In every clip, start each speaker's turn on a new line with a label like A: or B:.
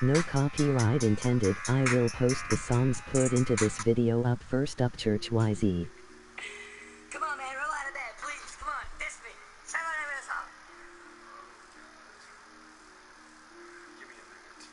A: No copyright intended. I will post the songs put into this video up first up Church YZ.
B: Come on, man, roll out of bed, please. Come on, diss me. Say what I miss on.
C: Give me a minute.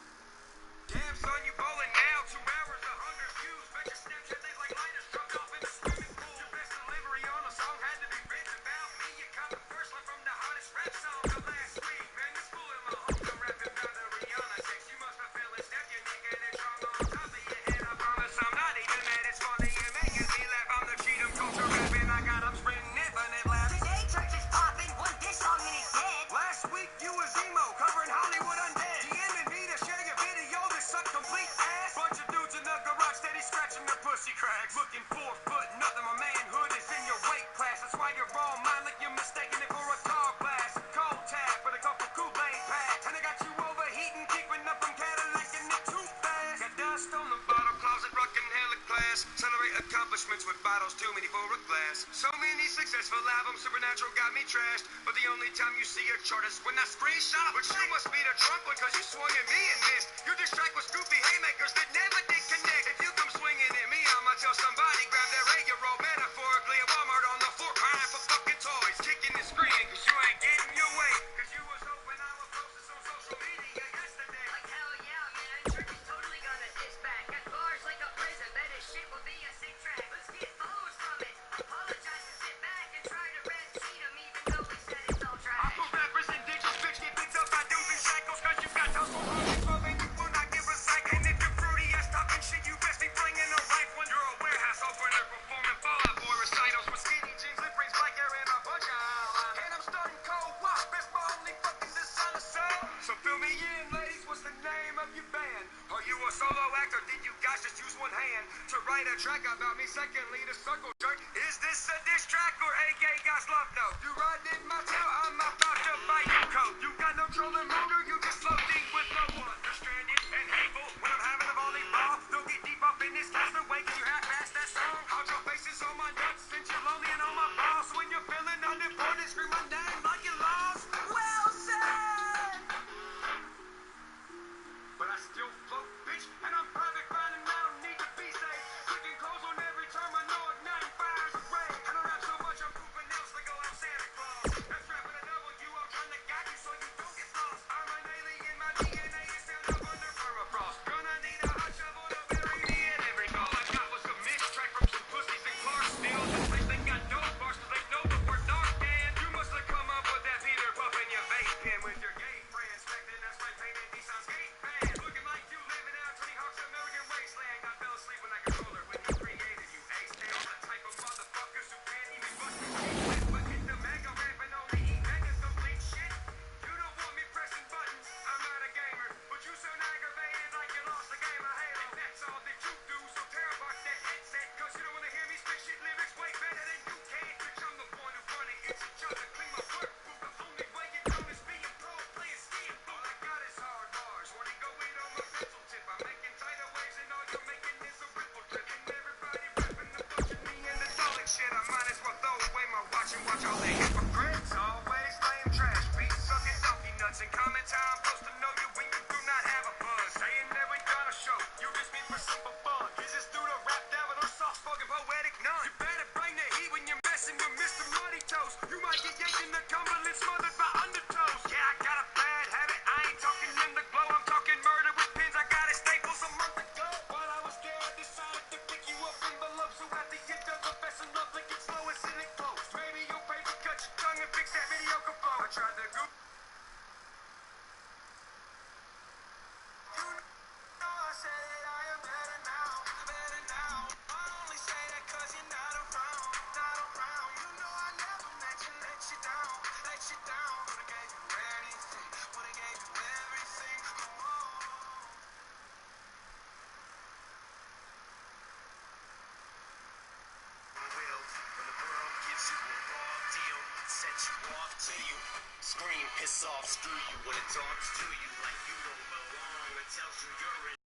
C: Damn, son, you bowling now. 2 hours, 100 views. Bet your Snapchat days like lighters. Jumped off in the swimming pool. Your best delivery on a song had to be written about me. You caught the first line from the hottest rap song of last week. Man, this fool in my home don't rapping about the Rihanna sex. You must have fell and snapped your neck and it trauma on top of your head. I promise I'm not even mad. It's funny, you're making me laugh. I'm the cheatum culture rapping. I got 'em sprinting, infinite laughs.
B: Today, Church is popping. One diss song and he's dead.
C: Last week you was emo, covering Hollywood Undead. DMing me to share your video to suck complete ass. Bunch of dudes in the garage steady scratching their pussy cracks. Looking 4 foot nothing, my manhood is in your weight class. That's why you're wrong, mind like you're mistaking it for a tall glass. Cold tap with a couple Kool-Aid packs. And I got you overheating, keeping up from Cadillac and it too fast. Got dust on the bottle closet, rocking hella class. Celebrate accomplishments with bottles too many for a glass. So many successful albums, Supernatural got me trashed. But the only time you see a chart is when I screenshot. But you must be the drunk one, cause you swung at me and missed. Your diss track was goofy haymakers that never did connect. If you come swinging at me, I'ma tell somebody grab their 8-year-old metaphorically at Walmart on the floor crying for fucking toys. Kicking and screaming cause you ain't getting your way. Cause you was hoping I would post this on social media yesterday.
B: Like hell yeah, man. Church is totally gonna diss back. Got bars like a prison. Bet his shit will be a sick track. Let's get followers from it. Apologize and sit back and try to red seat him even though he said it's all
C: I
B: trash.
C: put rappers in ditches, bitch, get picked up by doobie shackles. Cause you got toast for hungry club and you will not get recycled. If you're fruity ass talking shit, you best be flinging a rifle. You're a warehouse opener performing Fallout Boy recitals with skinny jeans, lip rings, black hair, and a bunch of eyeliner. And I'm starting cold watch, best my only fucking designer sound. So fill me in, ladies, what's the name of your band? Are you a solo actor? Did you guys just use one hand to write a track about me? Secondly, the circle jerk. Is this a diss track or a gay guy's love note? You ride in my tail, I'm about to bite your coat. You got no trolling motor, you just floating with no one. You're stranded and hateful when I'm having a volleyball. Don't get deep up in this cast away, can you half-ass that song? Hold your faces on my nuts since you're lonely and on my balls. When you're feeling unimportant, scream my name like you lost. Well said! But I still float, bitch, and I'm private finding I don't need to be safe. Clicking clothes on every terminal, igniting fires of rage. And I rap so much I'm pooping nails like old Santa Claus. That's rapping a W, I'm trying to guide you so you don't get lost. I'm an alien, my DNA is stand up under permafrost. Gonna need a hot shovel to bury me in every call. I got was a mixed track from some pussies in Clarksville. This place they got dope bars cause they know that we're dark, man. You must have come up with that Peter Puff in your vape pen with your gay friends. Expecting us like painted Nissan skate fans. Looking like you living out Tony Hawk's American Wasteland. I fell asleep when I controller when you created you ace. They all the type of motherfuckers who can't even bust the shit. But hit the mega ramp and only eat megas complete shit. You don't want me pressing buttons. I'm not a gamer, but you sound aggravated like you lost the game of Halo. That's all that you do, so tear apart that headset. Cause you don't wanna hear me spit shit lyrics way better than you can. Bitch, I'm the one who run it. It's a job to clean my work. The only way you know is being pro, playing skiing. All I got is hard bars. When you go in on my pencil tip, I'm making tidal waves and all you're making is a ripple trip. And everybody rapping the bunch of me and the solid shit. I might as well throw away my watch and watch all the hypocrites. Always lame trash, beat sucking donkey nuts. And comments how I'm supposed to know you when you do not have a buzz. Saying that we done a show, you just mean for simple fun. Is this through the rap down with those soft-spoken poetic nuns? You better bring the heat when you're messing with Mr. Muddy Toes. You might get yanked in the Cumberland smothered by undertows. Yeah, I got a bad habit, I ain't talking in the glow. I'm talking murder with pins, I got it Staples a month ago. While I was there, I decided to pick you up envelopes. So at the end of the best in love, like it's slow and sit it close. Maybe you'll pay to cut your tongue and fix that mediocre flow. I tried to go. You know I said that I am better now, better now. I only say that cause you're not around, not around. You know I never meant to let you down, let you down. Would've gave you anything, would've gave you everything. When the world gives you a raw deal, set you off to you. Scream, piss off, screw you when it talks to you like you don't belong. It tells you you're in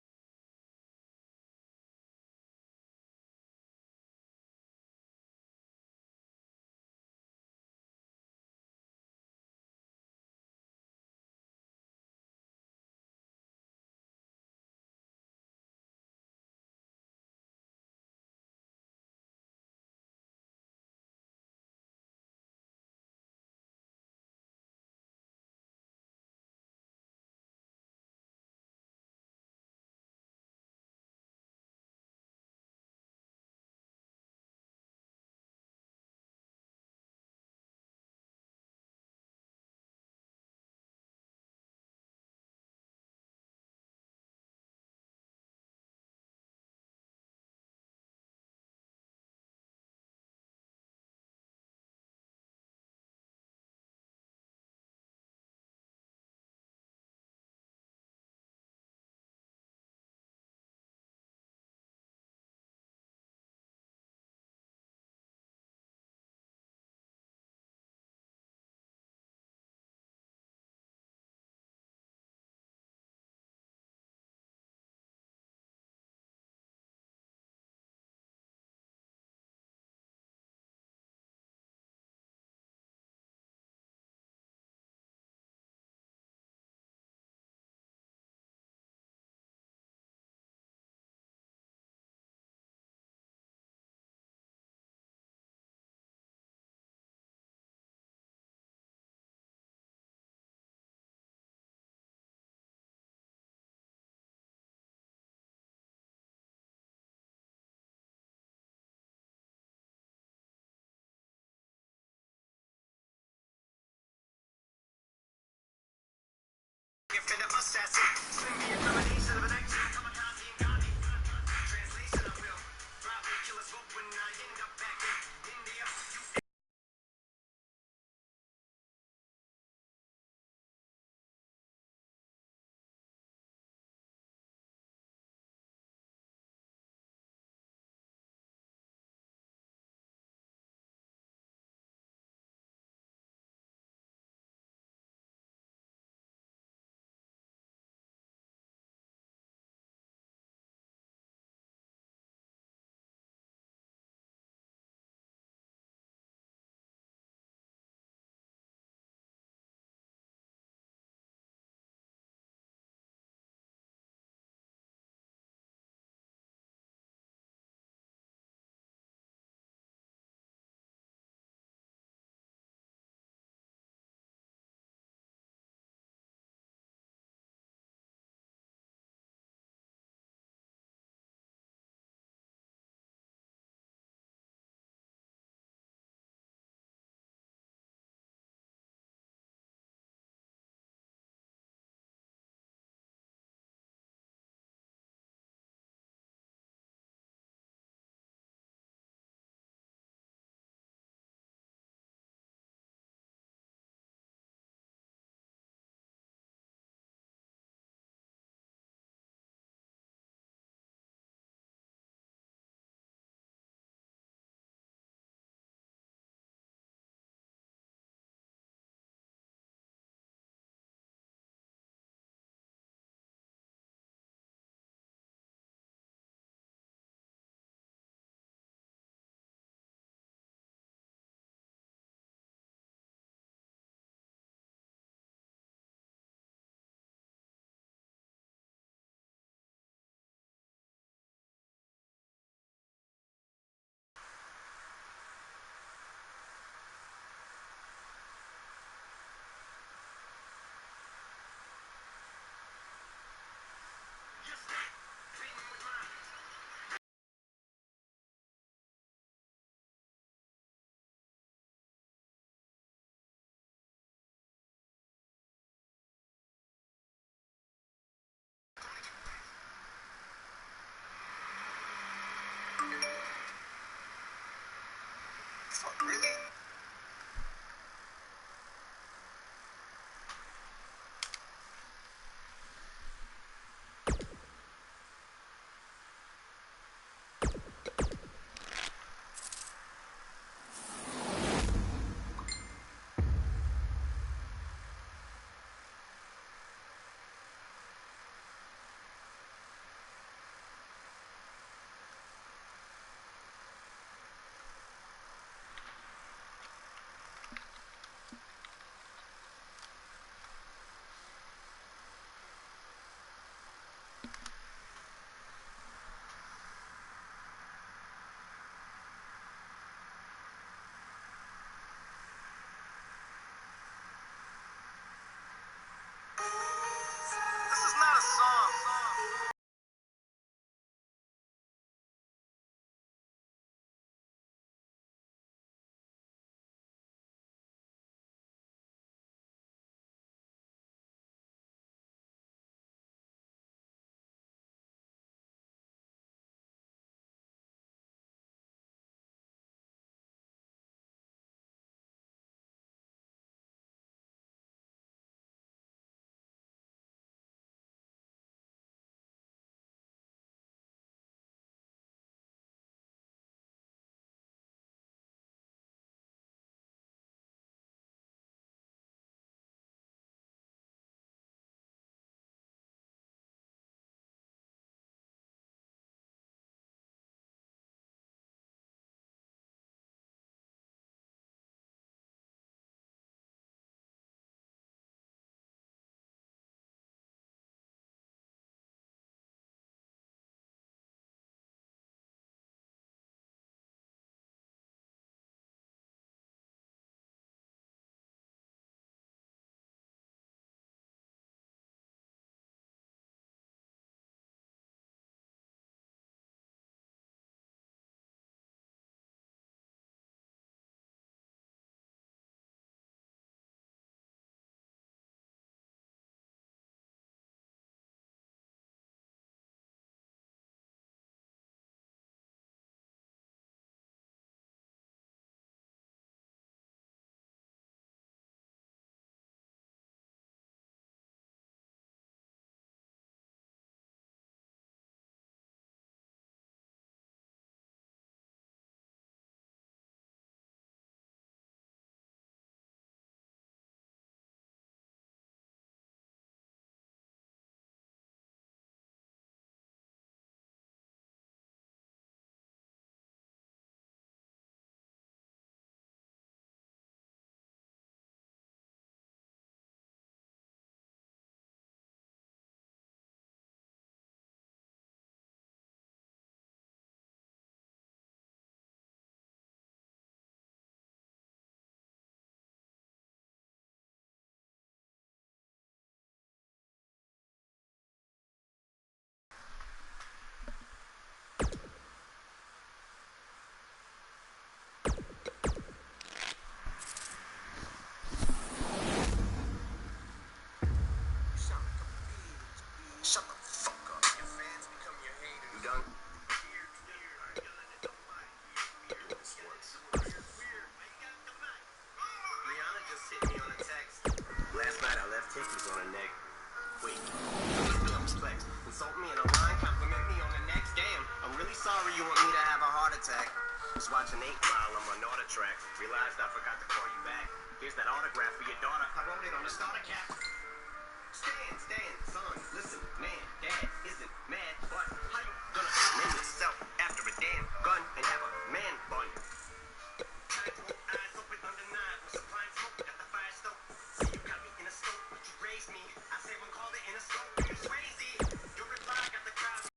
D: on the neck. Wait, flex. Insult me in a line, compliment me on the next. Damn, I'm really sorry you want me to have a heart attack. Was watching 8 Mile on my Naughter track. Realized I forgot to call you back. Here's that autograph for your daughter. I wrote it on the starter cap. Stand, son, listen, man, dad isn't mad, but how you gonna name yourself after a damn gun and have a man bun? Eyes open undenied, was supplying smoke at the fire stove. See, you got me in a scope, but you raised me. I say one called it in a scope, you crazy. Your reply got the crowd.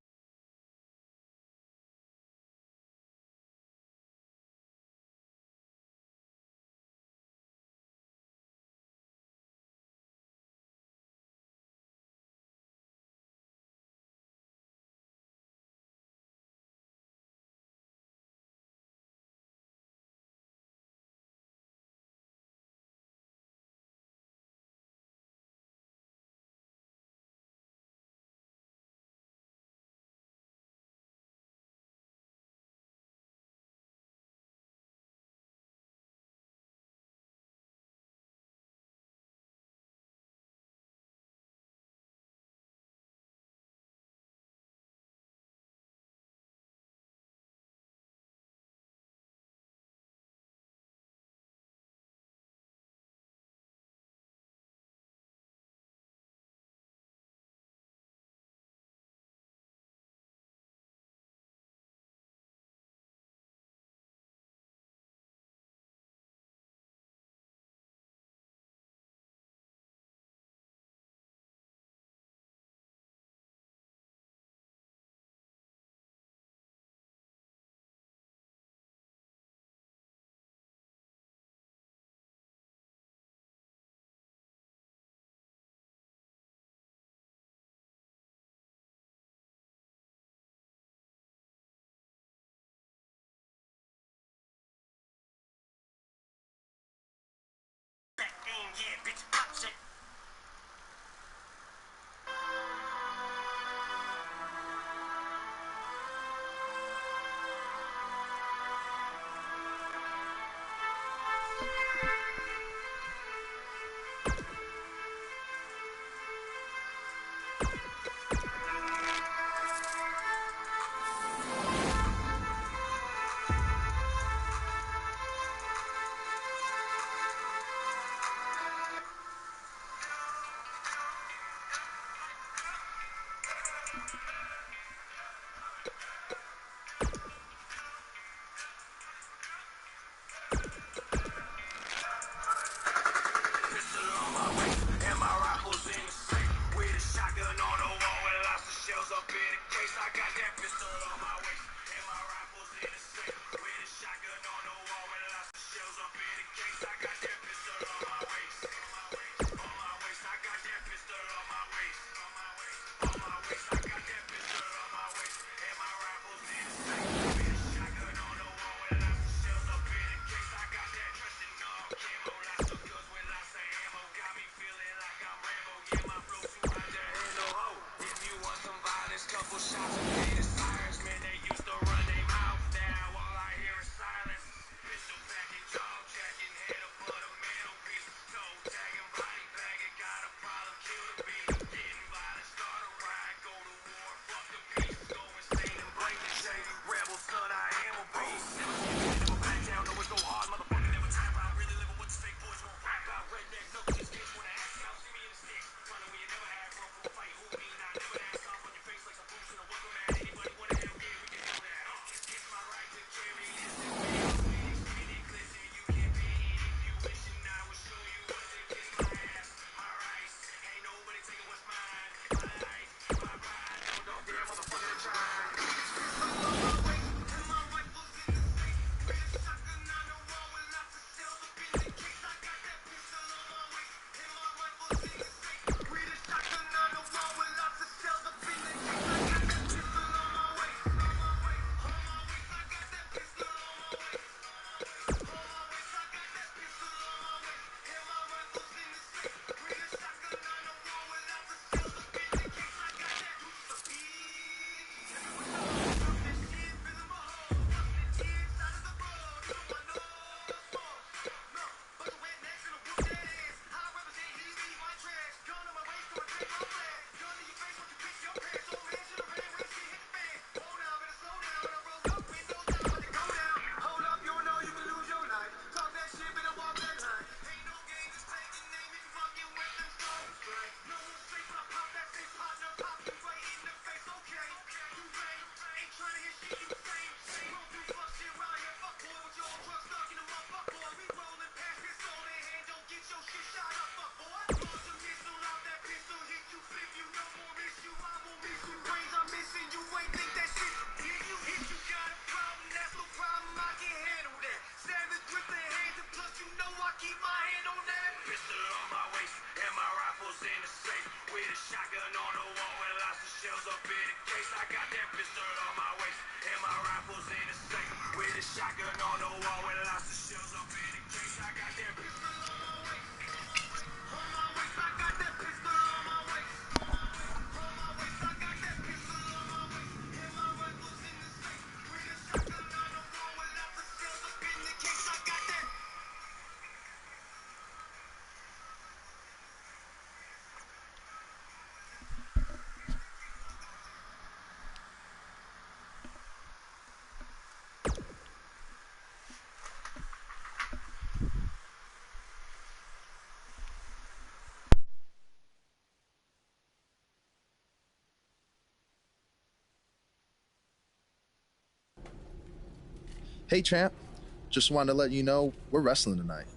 D: Yeah, bitch, pop shit. Couple shots of
C: keep my hand on that pistol on my waist, and my rifle's in the safe. With a shotgun on the wall with lots of shells up in the case. I got that pistol on my waist, and my rifle's in the safe. With a shotgun on the wall with lots of shells up in the case. I got that pistol on my waist. On my waist, I got that pistol on my waist. On my waist, I got that pistol on my waist, and my rifle's in the safe. With a shotgun on the wall with lots of shells up in the case. I got that.
E: Hey, champ. Just wanted to let you know we're wrestling tonight.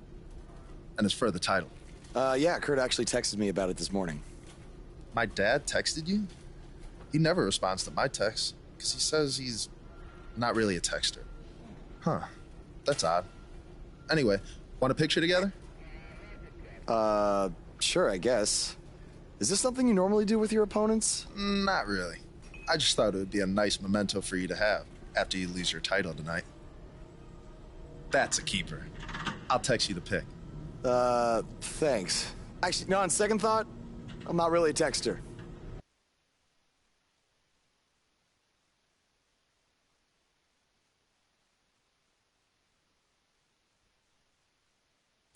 E: And it's for the title.
F: Yeah, Kurt actually texted me about it this morning.
E: My dad texted you? He never responds to my texts because he says he's not really a texter. Huh. That's odd. Anyway, want a picture together?
F: Sure, I guess. Is this something you normally do with your opponents?
E: Not really. I just thought it would be a nice memento for you to have after you lose your title tonight. That's a keeper. I'll text you the pic.
F: Thanks. Actually, no, on second thought, I'm not really a texter.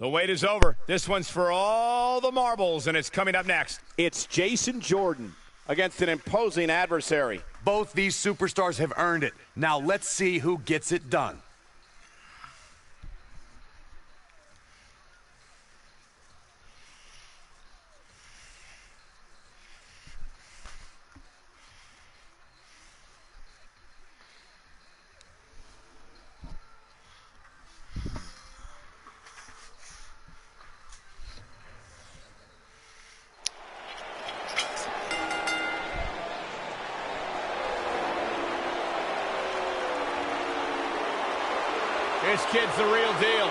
G: The wait is over. This one's for all the marbles, and it's coming up next.
H: It's Jason Jordan against an imposing adversary.
I: Both these superstars have earned it. Now let's see who gets it done.
G: This kid's the real deal.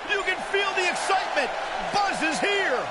I: You can feel the excitement. Buzz is here.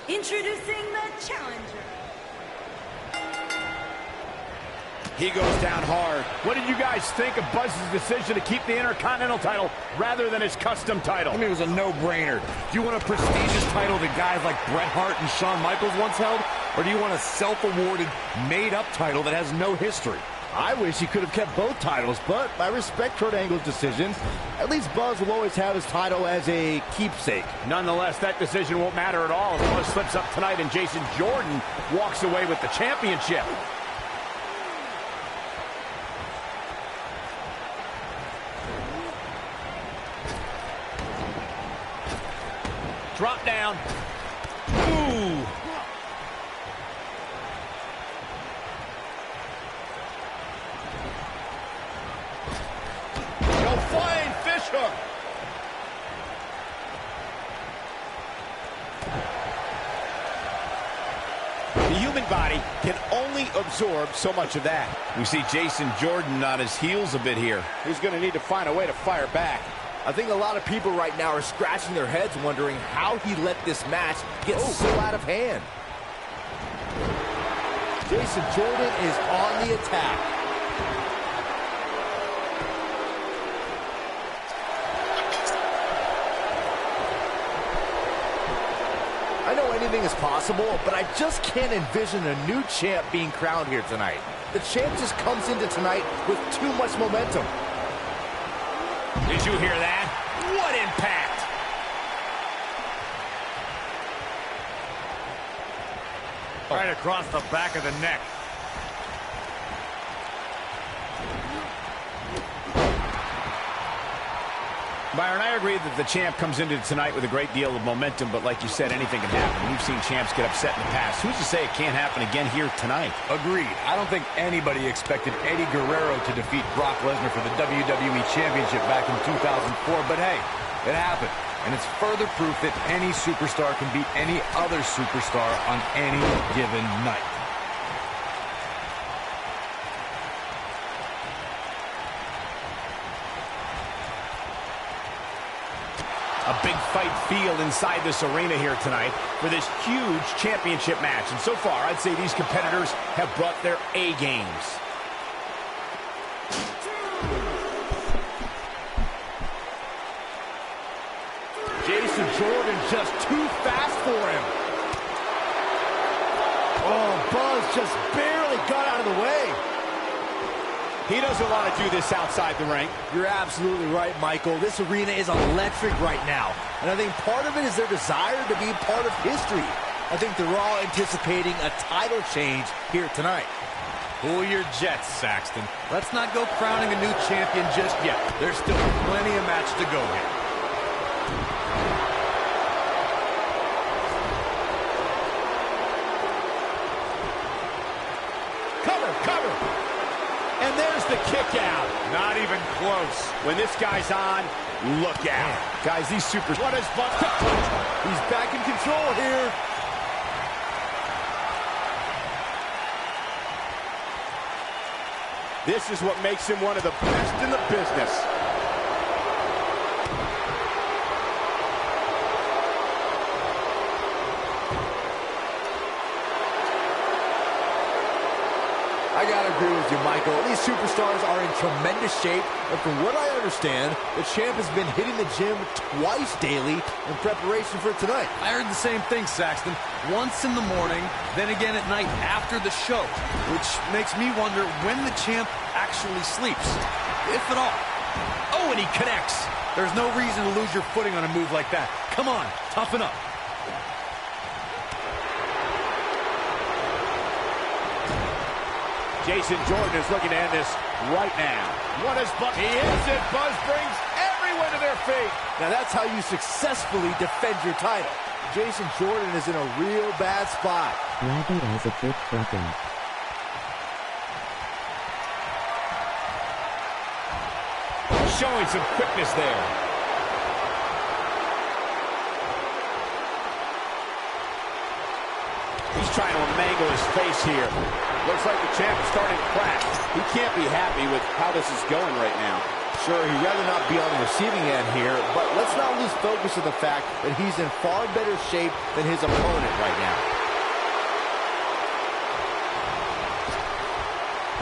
B: Introducing the challenger.
G: He goes down hard. What did you guys think of Buzz's decision to keep the Intercontinental title rather than his custom title?
I: I mean, it was a no-brainer. Do you want a prestigious title that guys like Bret Hart and Shawn Michaels once held? Or do you want a self-awarded, made-up title that has no history?
J: I wish he could have kept both titles, but I respect Kurt Angle's decision. At least Buzz will always have his title as a keepsake.
G: Nonetheless, that decision won't matter at all. Buzz slips up tonight and Jason Jordan walks away with the championship. Drop down. Ooh.
J: Flying fish hook.
G: The human body can only absorb so much of that. We see Jason Jordan on his heels a bit here.
H: He's going to need to find a way to fire back.
J: I think a lot of people right now are scratching their heads wondering how he let this match get so out of hand. Jason Jordan is on the attack. I know anything is possible, but I just can't envision a new champ being crowned here tonight. The champ just comes into tonight with too much momentum.
G: Did you hear that? What impact!
I: right across the back of the neck.
G: Byron, I agree that the champ comes into tonight with a great deal of momentum, but like you said, anything can happen. We've seen champs get upset in the past. Who's to say it can't happen again here tonight?
K: Agreed. I don't think anybody expected Eddie Guerrero to defeat Brock Lesnar for the WWE Championship back in 2004, but hey, it happened. And it's further proof that any superstar can beat any other superstar on any given night.
G: A big fight field inside this arena here tonight for this huge championship match. And so far, I'd say these competitors have brought their A games.
J: Jason Jordan just too fast for him. Oh, Buzz just barely got out of the way.
G: He doesn't want to do this outside the ring.
J: You're absolutely right, Michael. This arena is electric right now. And I think part of it is their desire to be part of history. I think they're all anticipating a title change here tonight.
K: Cool your jets, Saxton. Let's not go crowning a new champion just yet. There's still plenty of match to go here.
G: Cover. And there's the kick out.
I: Not even close.
G: When this guy's on, look out. Guys, these supers. What is Buck?
J: He's back in control here.
G: This is what makes him one of the best in the business.
J: I gotta agree with you, Michael. These superstars are in tremendous shape, and from what I understand, the champ has been hitting the gym twice daily in preparation for tonight.
K: I heard the same thing, Saxton. Once in the morning, then again at night after the show, which makes me wonder when the champ actually sleeps, if at all. Oh, and he connects. There's no reason to lose your footing on a move like that. Come on, toughen up.
G: Jason Jordan is looking to end this right now. What is Buzz? He hits it. Buzz brings everyone to their feet.
J: Now that's how you successfully defend your title. Jason Jordan is in a real bad spot.
A: Lagging as a bit trucking.
G: Showing some quickness there. He's trying to mangle his face here. Looks like the champ is starting to crack. He can't be happy with how this is going right now.
J: Sure, he'd rather not be on the receiving end here, but let's not lose focus of the fact that he's in far better shape than his opponent right now.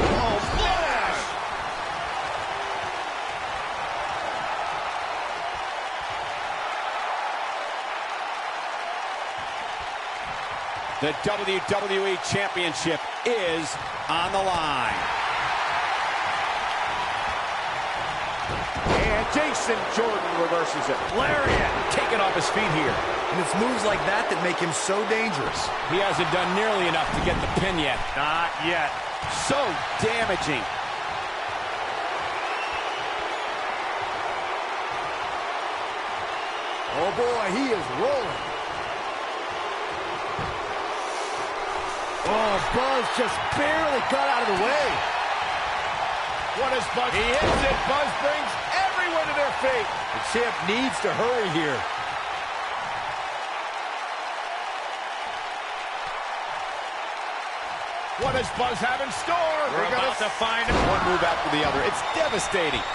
G: Oh, flash! The WWE Championship is on the line. And Jason Jordan reverses it.
K: Lariat!
G: Taking off his feet here.
K: And it's moves like that that make him so dangerous.
G: He hasn't done nearly enough to get the pin yet.
I: Not yet.
G: So damaging.
J: Oh boy, he is rolling. Oh, Buzz just barely got out of the way.
G: What is Buzz? He hits it. Buzz brings everyone to their feet.
J: The champ needs to hurry here.
G: What does Buzz have in store?
I: We're about to find him.
G: One move after the other. It's devastating.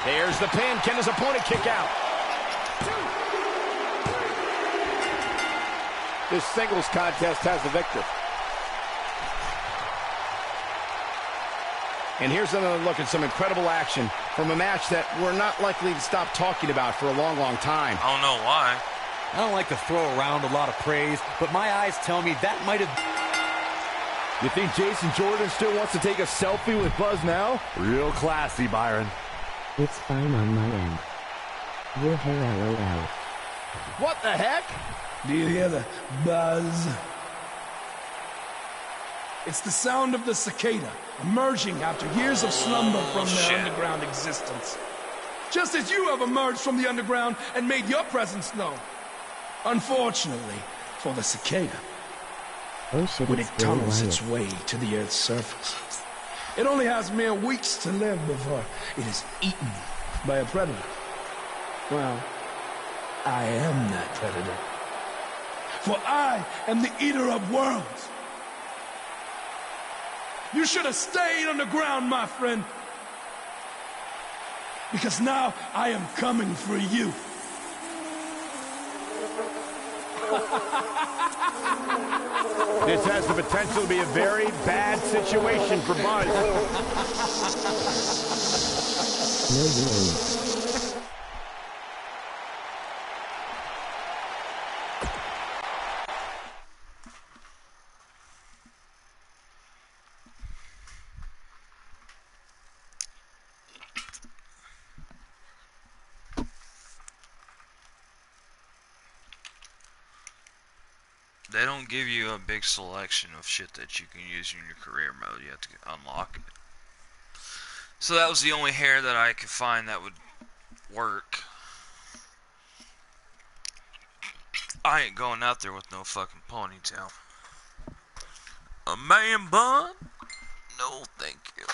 G: There's the pin. Can his opponent kick out? This singles contest has the victor. And here's another look at some incredible action from a match that we're not likely to stop talking about for a long, long time.
L: I don't know why.
K: I don't like to throw around a lot of praise, but my eyes tell me that might have...
J: You think Jason Jordan still wants to take a selfie with Buzz now?
K: Real classy, Byron.
A: It's fine on my end. Your hair LOL.
J: What the heck?
C: Do you hear the buzz? It's the sound of the cicada emerging after years of slumber from their underground existence. Just as you have emerged from the underground and made your presence known. Unfortunately for the cicada,
A: Oh shit,
C: when
A: it's
C: it
A: Bray
C: tunnels
A: Wyatt.
C: its way to the Earth's surface, it only has mere weeks to live before it is eaten by a predator. Well, I am that predator. For I am the eater of worlds. You should have stayed underground, my friend. Because now I am coming for you.
G: This has the potential to be a very bad situation for Buzz.
A: No, you ain't.
L: They don't give you a big selection of shit that you can use in your career mode. You have to unlock it. So that was the only hair that I could find that would work. I ain't going out there with no fucking ponytail. A man bun? No, thank you.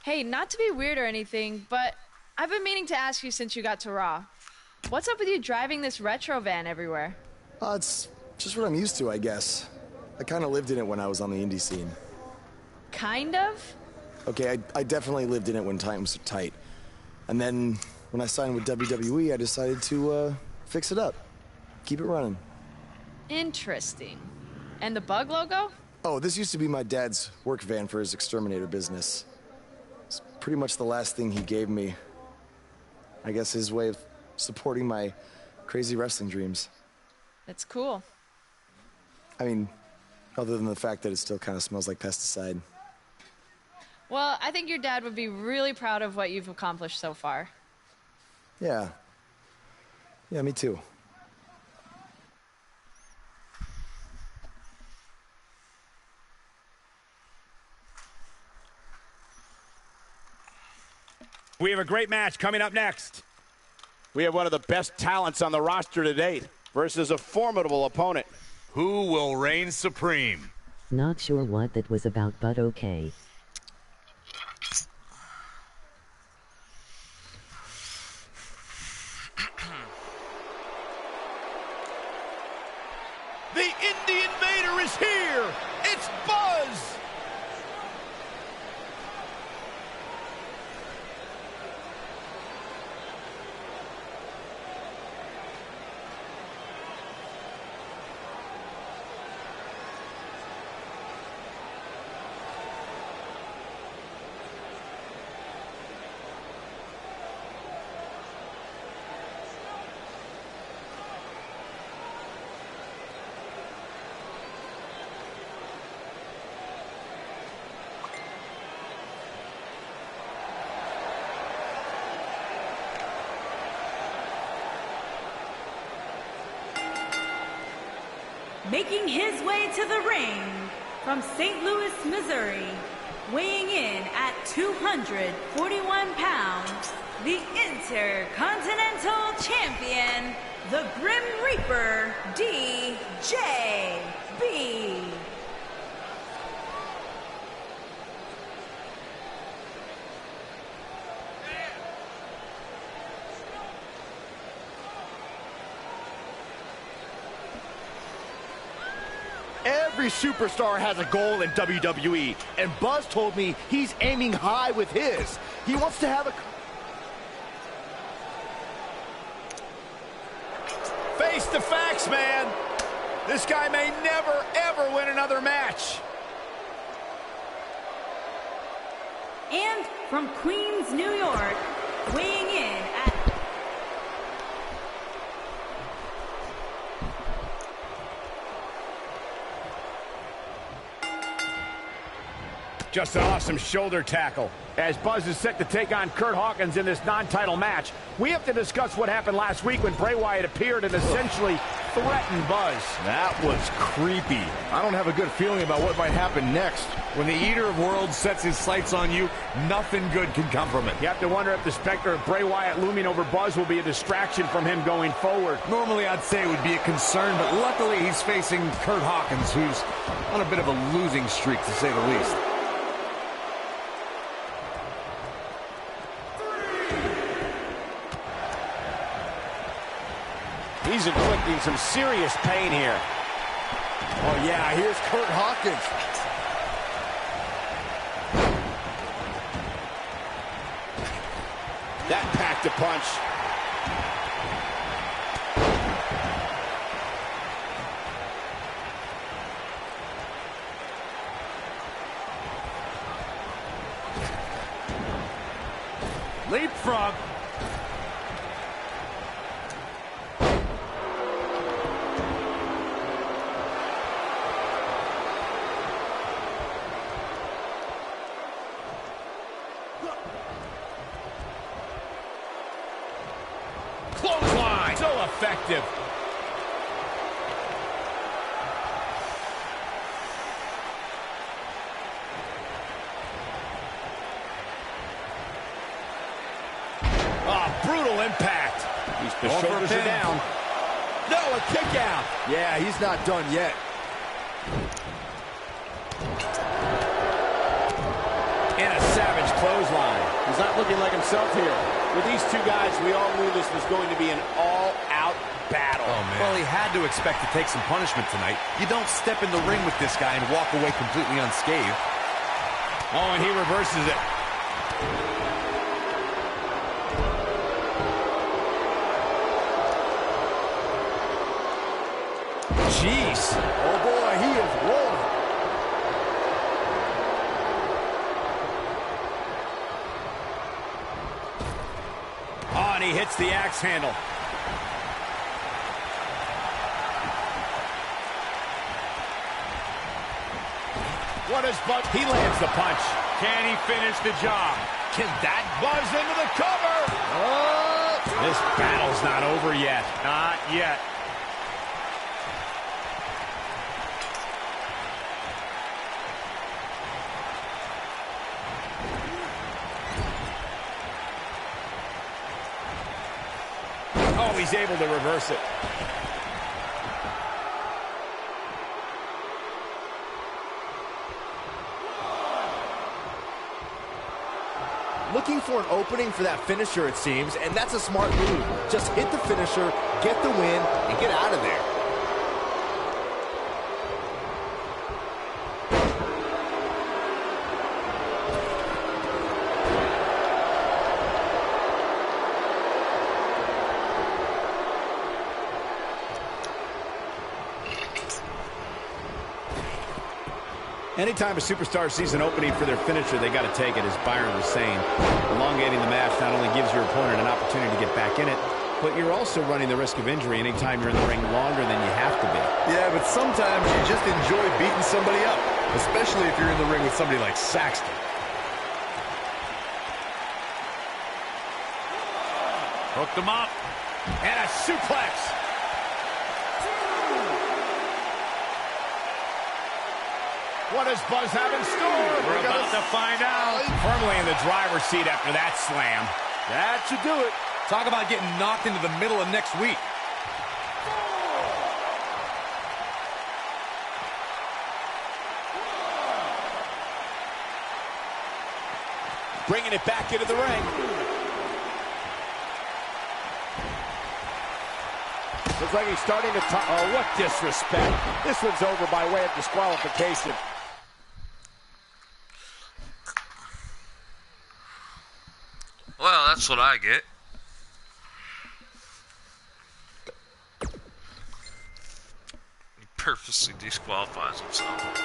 M: Hey, not to be weird or anything, but I've been meaning to ask you since you got to Raw. What's up with you driving this retro van everywhere?
F: It's just what I'm used to, I guess. I kind of lived in it when I was on the indie scene.
M: Kind of?
F: Okay, I definitely lived in it when times were tight. And then when I signed with WWE, I decided to fix it up. Keep it running.
M: Interesting. And the bug logo?
F: Oh, this used to be my dad's work van for his exterminator business. It's pretty much the last thing he gave me. I guess his way of supporting my crazy wrestling dreams.
M: That's cool.
F: I mean, other than the fact that it still kind of smells like pesticide.
M: Well, I think your dad would be really proud of what you've accomplished so far.
F: Yeah. Yeah, me too.
G: We have a great match coming up next. We have one of the best talents on the roster to date versus a formidable opponent.
I: Who will reign supreme?
A: Not sure what that was about, but okay.
G: The Indie Invader is here! It's Buzz!
N: Making his way to the ring from St. Louis, Missouri, weighing in at 241 pounds, the Intercontinental Champion, the Grim Reaper, DJB.
J: Every superstar has a goal in WWE, and Buzz told me he's aiming high with his. He wants to have a...
G: Face the facts, man. This guy may never, ever win another match.
N: And from Queens, New York, weighing in at
G: Just an awesome shoulder tackle. As Buzz is set to take on Curt Hawkins in this non-title match, we have to discuss what happened last week when Bray Wyatt appeared and essentially threatened Buzz.
I: That was creepy. I don't have a good feeling about what might happen next. When the Eater of Worlds sets his sights on you, nothing good can come from it.
G: You have to wonder if the specter of Bray Wyatt looming over Buzz will be a distraction from him going forward.
I: Normally I'd say it would be a concern, but luckily he's facing Curt Hawkins, who's on a bit of a losing streak, to say the least.
G: He's inflicting some serious pain here.
J: Oh, yeah, here's Curt Hawkins.
G: That packed a punch.
J: Leapfrog.
G: Clothesline. So effective. Brutal impact. The shoulders are down.
J: No, a kick out. Yeah, he's not done yet.
G: And a savage clothesline. He's not looking like himself here. With these two guys, we all knew this was going to be an all-out battle.
J: Oh, man.
I: Well, he had to expect to take some punishment tonight. You don't step in the ring with this guy and walk away completely unscathed.
G: Oh, and he reverses it. Jeez.
J: Oh, boy, he is rolling.
G: Oh, and he hits the axe handle. What is Buzz? He lands the punch. Can he finish the job? Can that Buzz into the cover? Oh! This battle's not over yet. Not yet. Oh, he's able to reverse it.
J: Looking for an opening for that finisher, it seems, and that's a smart move. Just hit the finisher, get the win, and get out of there.
G: Anytime a superstar sees an opening for their finisher, they got to take it, as Byron was saying. Elongating the match not only gives your opponent an opportunity to get back in it, but you're also running the risk of injury anytime you're in the ring longer than you have to be.
I: Yeah, but sometimes you just enjoy beating somebody up, especially if you're in the ring with somebody like Saxton.
G: Hooked him up. And a suplex. What does Buzz have in store? We're about to find out. Firmly in the driver's seat after that slam.
J: That should do it.
K: Talk about getting knocked into the middle of next week.
G: Bringing it back into the ring. Looks like he's starting to talk. Oh, what disrespect. This one's over by way of disqualification.
L: Well, that's what I get. He purposely disqualifies himself.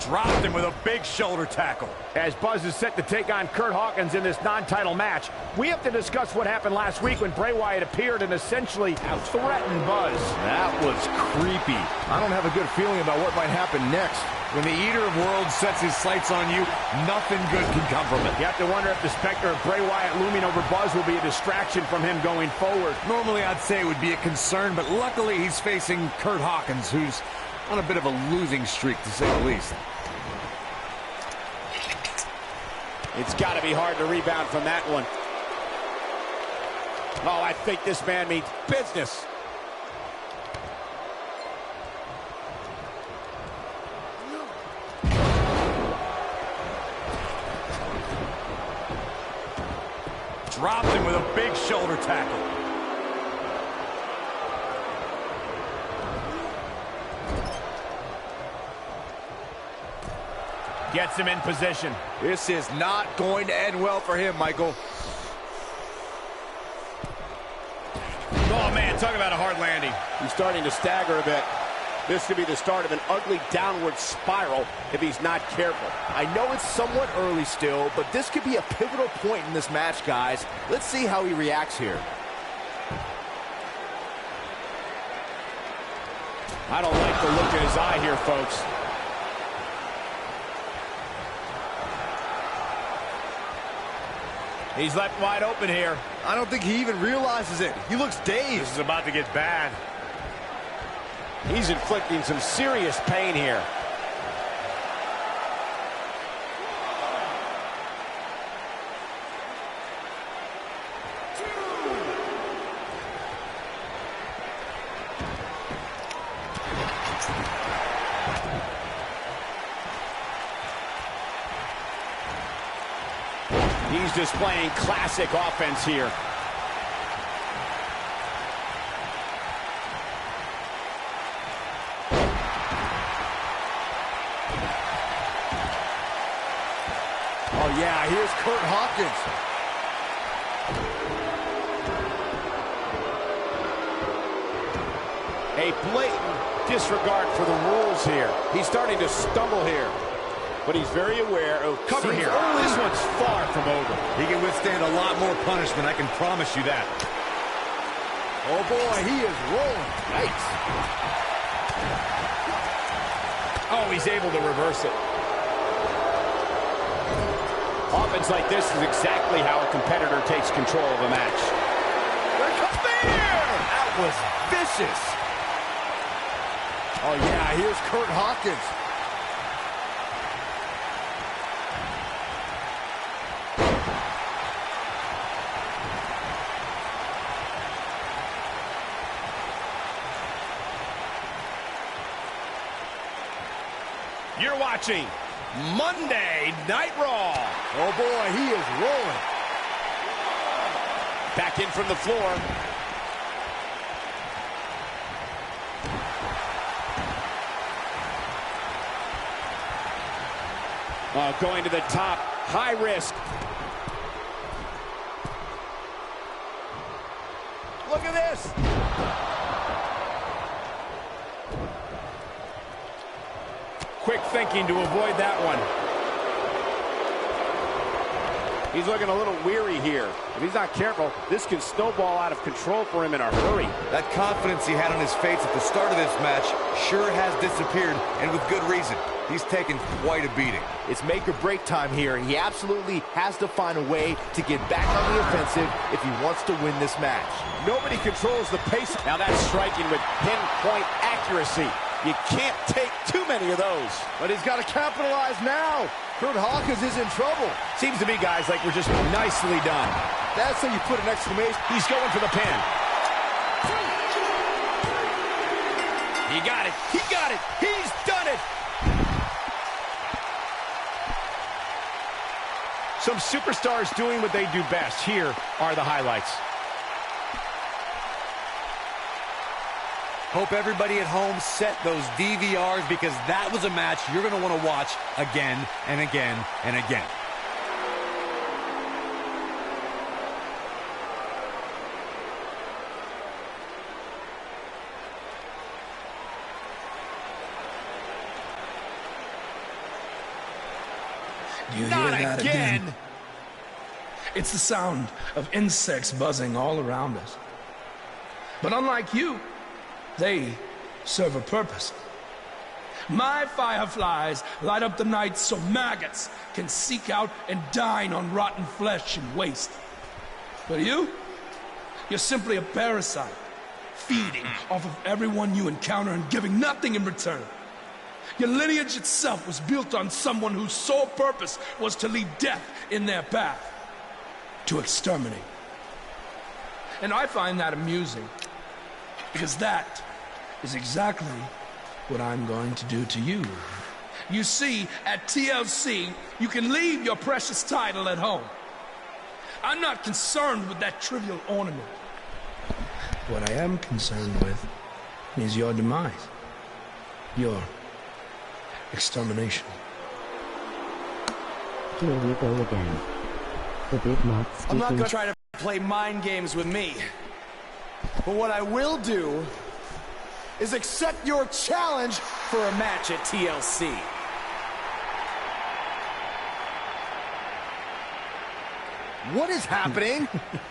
G: Dropped him with a big shoulder tackle. As Buzz is set to take on Curt Hawkins in this non-title match, we have to discuss what happened last week when Bray Wyatt appeared and essentially threatened Buzz.
I: That was creepy. I don't have a good feeling about what might happen next. When the Eater of Worlds sets his sights on you, nothing good can come from it.
G: You have to wonder if the specter of Bray Wyatt looming over Buzz will be a distraction from him going forward.
I: Normally, I'd say it would be a concern, but luckily he's facing Kurt Hawkins, who's on a bit of a losing streak, to say the least.
G: It's got to be hard to rebound from that one. Oh, I think this man means business.
I: Dropped him with a big shoulder tackle.
G: Gets him in position.
J: This is not going to end well for him, Michael.
G: Oh, man, talk about a hard landing. He's starting to stagger a bit. This could be the start of an ugly downward spiral if he's not careful.
J: I know it's somewhat early still, but this could be a pivotal point in this match, guys. Let's see how he reacts here.
G: I don't like the look in his eye here, folks. He's left wide open here.
J: I don't think he even realizes it. He looks dazed.
G: This is about to get bad. He's inflicting some serious pain here. He's displaying classic offense here.
J: Oh, yeah, here's Kurt Hawkins.
G: A blatant disregard for the rules here. He's starting to stumble here, but he's very aware of cover here. This one's far from over.
I: He can withstand a lot more punishment, I can promise you that.
J: Oh, boy, he is rolling. Yikes.
G: Oh, he's able to reverse it. Offense like this is exactly how a competitor takes control of a match.
J: There comes Fear! That was vicious. Oh, yeah, here's Kurt Hawkins.
G: You're watching Monday Night Raw.
J: Oh, boy, he is rolling.
G: Back in from the floor. Going to the top. High risk.
J: Look at this.
G: Quick thinking to avoid that one. He's looking a little weary here. If he's not careful, this can snowball out of control for him in a hurry.
I: That confidence he had on his face at the start of this match sure has disappeared, and with good reason. He's taken quite a beating.
J: It's make or break time here. He absolutely has to find a way to get back on the offensive if he wants to win this match.
G: Nobody controls the pace. Now that's striking with pinpoint accuracy. You can't take too many of those.
J: But he's got to capitalize now. Kurt Hawkins is in trouble.
G: Seems to be, guys, like we're just nicely done.
J: That's how you put an exclamation.
G: He's going for the pin. He got it. He got it. He's done it. Some superstars doing what they do best. Here are the highlights.
I: Hope everybody at home set those DVRs, because that was a match you're going to want to watch again and again and again.
C: Do you
G: Not
C: hear that
G: again.
C: It's the sound of insects buzzing all around us. But unlike you, they serve a purpose. My fireflies light up the night so maggots can seek out and dine on rotten flesh and waste. But you're simply a parasite, feeding off of everyone you encounter and giving nothing in return. Your lineage itself was built on someone whose sole purpose was to leave death in their path, to exterminate. And I find that amusing, because that is exactly what I'm going to do to you. You see, at TLC, you can leave your precious title at home. I'm not concerned with that trivial ornament. What I am concerned with is your demise. Your extermination.
A: Here we go again. The Big Moth speaking.
F: I'm not gonna try to play mind games with me. But what I will do is accept your challenge for a match at TLC.
J: What is happening?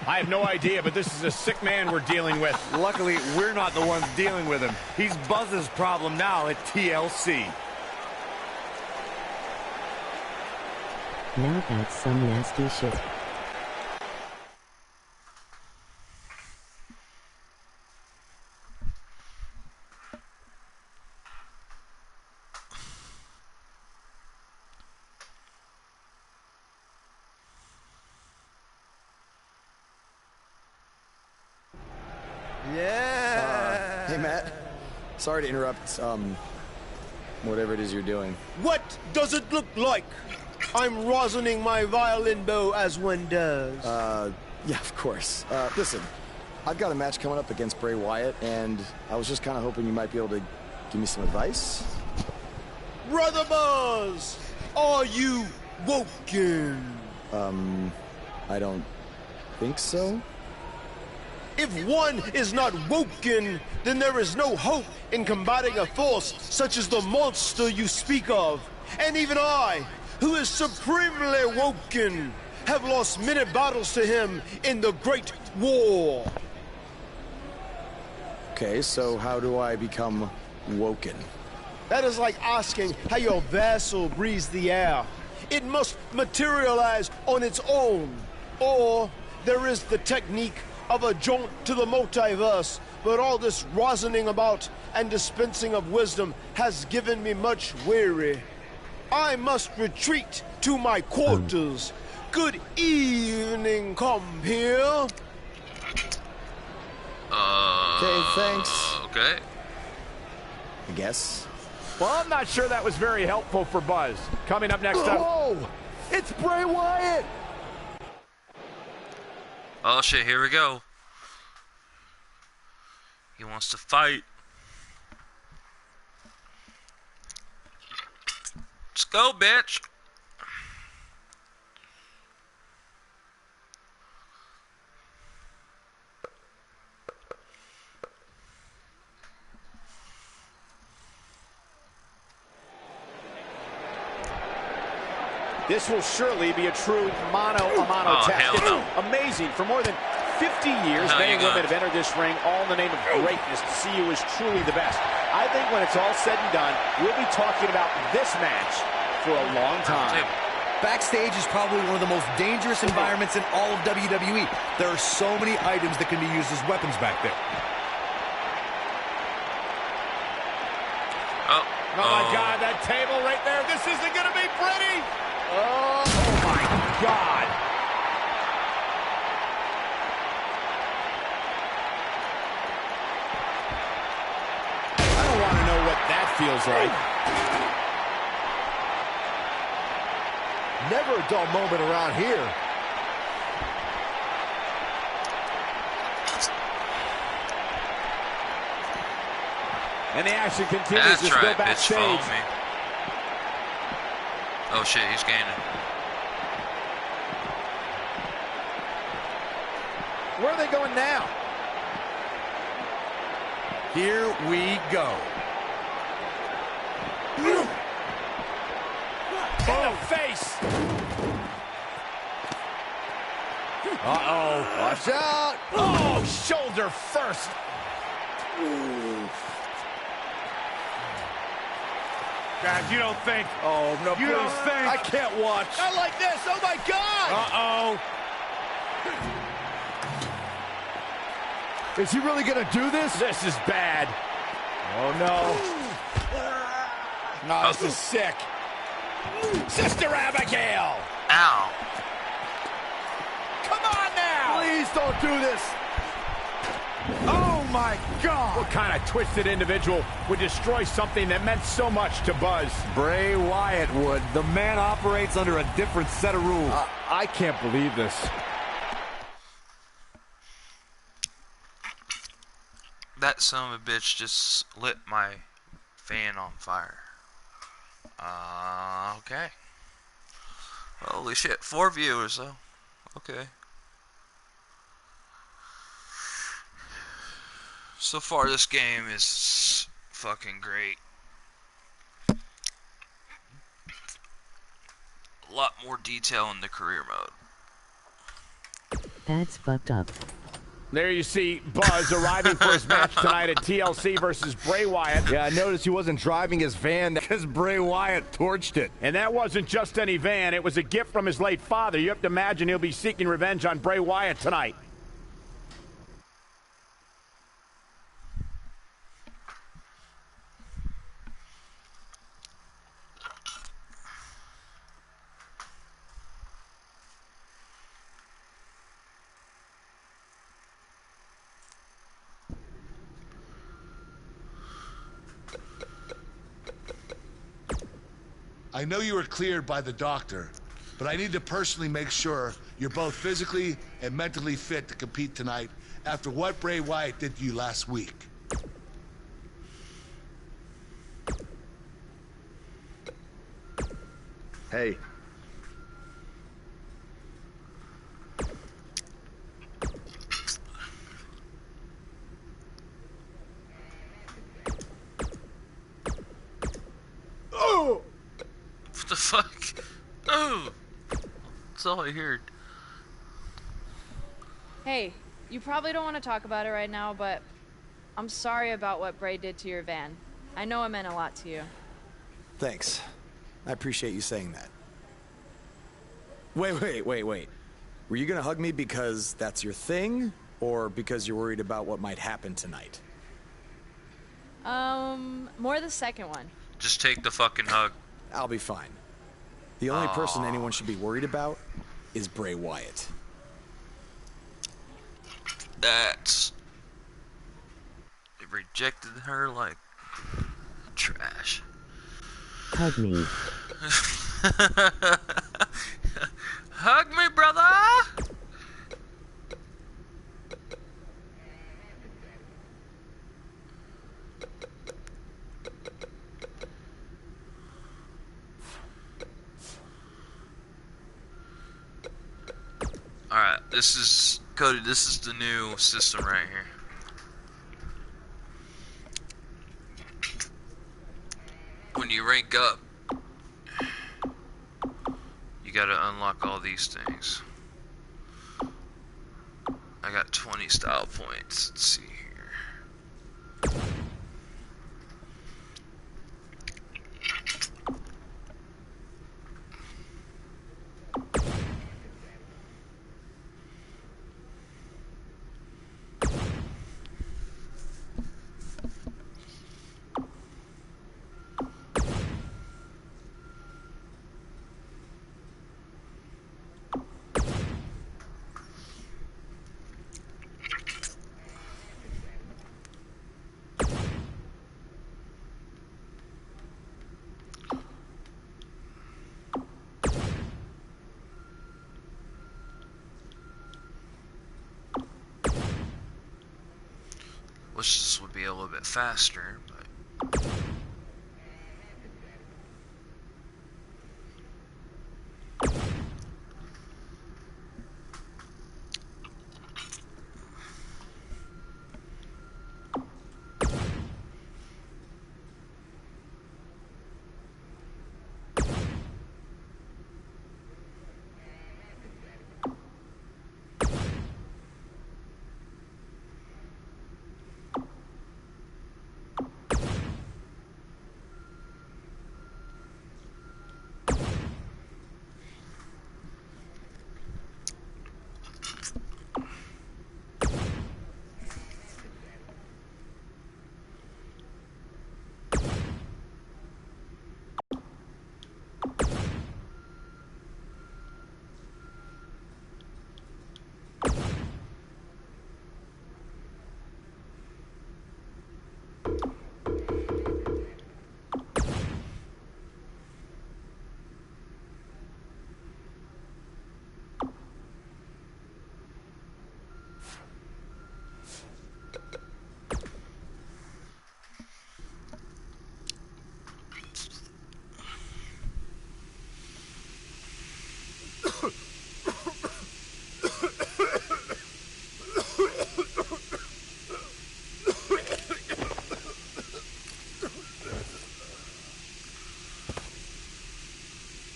G: I have no idea, but this is a sick man we're dealing with.
I: Luckily, we're not the ones dealing with him. He's Buzz's problem now at TLC.
A: Now that's some nasty shit.
F: Yeah. Hey, Matt. Sorry to interrupt, whatever it is you're doing.
O: What does it look like? I'm rosining my violin bow as one does.
F: Yeah, of course. Listen, I've got a match coming up against Bray Wyatt, and I was just kind of hoping you might be able to give me some advice.
O: Brother Buzz, are you woken?
F: I don't think so.
O: If one is not woken, then there is no hope in combating a force such as the monster you speak of. And even I, who is supremely woken, have lost many battles to him in the Great War.
F: Okay, so how do I become woken?
O: That is like asking how your vessel breathes the air. It must materialize on its own. Or there is the technique of a jaunt to the multiverse, but all this rosining about and dispensing of wisdom has given me much weary. I must retreat to my quarters. Good evening, compeer.
F: Okay, thanks.
L: Okay.
F: I guess.
G: Well, I'm not sure that was very helpful for Buzz. Coming up next up.
J: Oh! It's Bray Wyatt!
L: Oh shit, here we go. He wants to fight. Let's go, bitch.
G: This will surely be a true mano-a-mano test.
L: hell
G: It's
L: no.
G: amazing. For more than 50 years,
L: No,
G: men and
L: you
G: women
L: got
G: have
L: it.
G: entered this ring all in the name of greatness to see who is truly the best. I think when it's all said and done, we'll be talking about this match for a long time.
J: Backstage is probably one of the most dangerous environments in all of WWE. There are so many items that can be used as weapons back there.
L: Oh,
G: my God, that table right there. This isn't going to be pretty. Oh, my God. I don't want to know what that feels like.
J: Never a dull moment around here.
G: And the action continues.
L: That's
G: It's
L: right,
G: still
L: bitch. Follow
G: backstage.
L: me. Oh shit, he's gaining.
G: Where are they going now?
J: Here we go.
G: In the face.
J: Uh-oh. Watch out.
G: Oh, shoulder first.
I: Guys, you don't think.
J: Oh, no,
I: You don't think.
J: I can't watch.
O: Not like this. Oh, my God.
I: Uh-oh.
J: Is he really going to do this?
I: This is bad.
J: Oh, no. No, this is sick.
I: Sister Abigail.
L: Ow.
I: Come on now.
J: Please don't do this.
I: Oh, my God. What kind of twisted individual would destroy something that meant so much to Buzz?
F: Bray Wyatt would. The man operates under a different set of rules.
J: I can't believe this.
L: That son of a bitch just lit my fan on fire. Okay. Holy shit, 4 viewers though. Okay. So far this game is fucking great. A lot more detail in the career mode.
A: That's fucked up.
G: There you see Buzz arriving for his match tonight at TLC versus Bray Wyatt.
F: Yeah, I noticed he wasn't driving his van because Bray Wyatt torched it.
G: And that wasn't just any van, it was a gift from his late father. You have to imagine he'll be seeking revenge on Bray Wyatt tonight.
P: I know you were cleared by the doctor, but I need to personally make sure you're both physically and mentally fit to compete tonight after what Bray Wyatt did to you last week.
F: Hey.
L: Oh! What the fuck? Oh! That's all I heard.
M: Hey, you probably don't want to talk about it right now, but I'm sorry about what Bray did to your van. I know it meant a lot to you.
F: Thanks. I appreciate you saying that. Wait. Were you gonna hug me because that's your thing, or because you're worried about what might happen tonight?
M: More the second one.
L: Just take the fucking hug.
F: I'll be fine. The only person anyone should be worried about is Bray Wyatt.
L: That's... It rejected her like trash.
A: Hug me.
L: Hug me, brother! Alright, this is... Cody, this is the new system right here. When you rank up, you gotta unlock all these things. I got 20 style points. Let's see here. Wish this would be a little bit faster, but...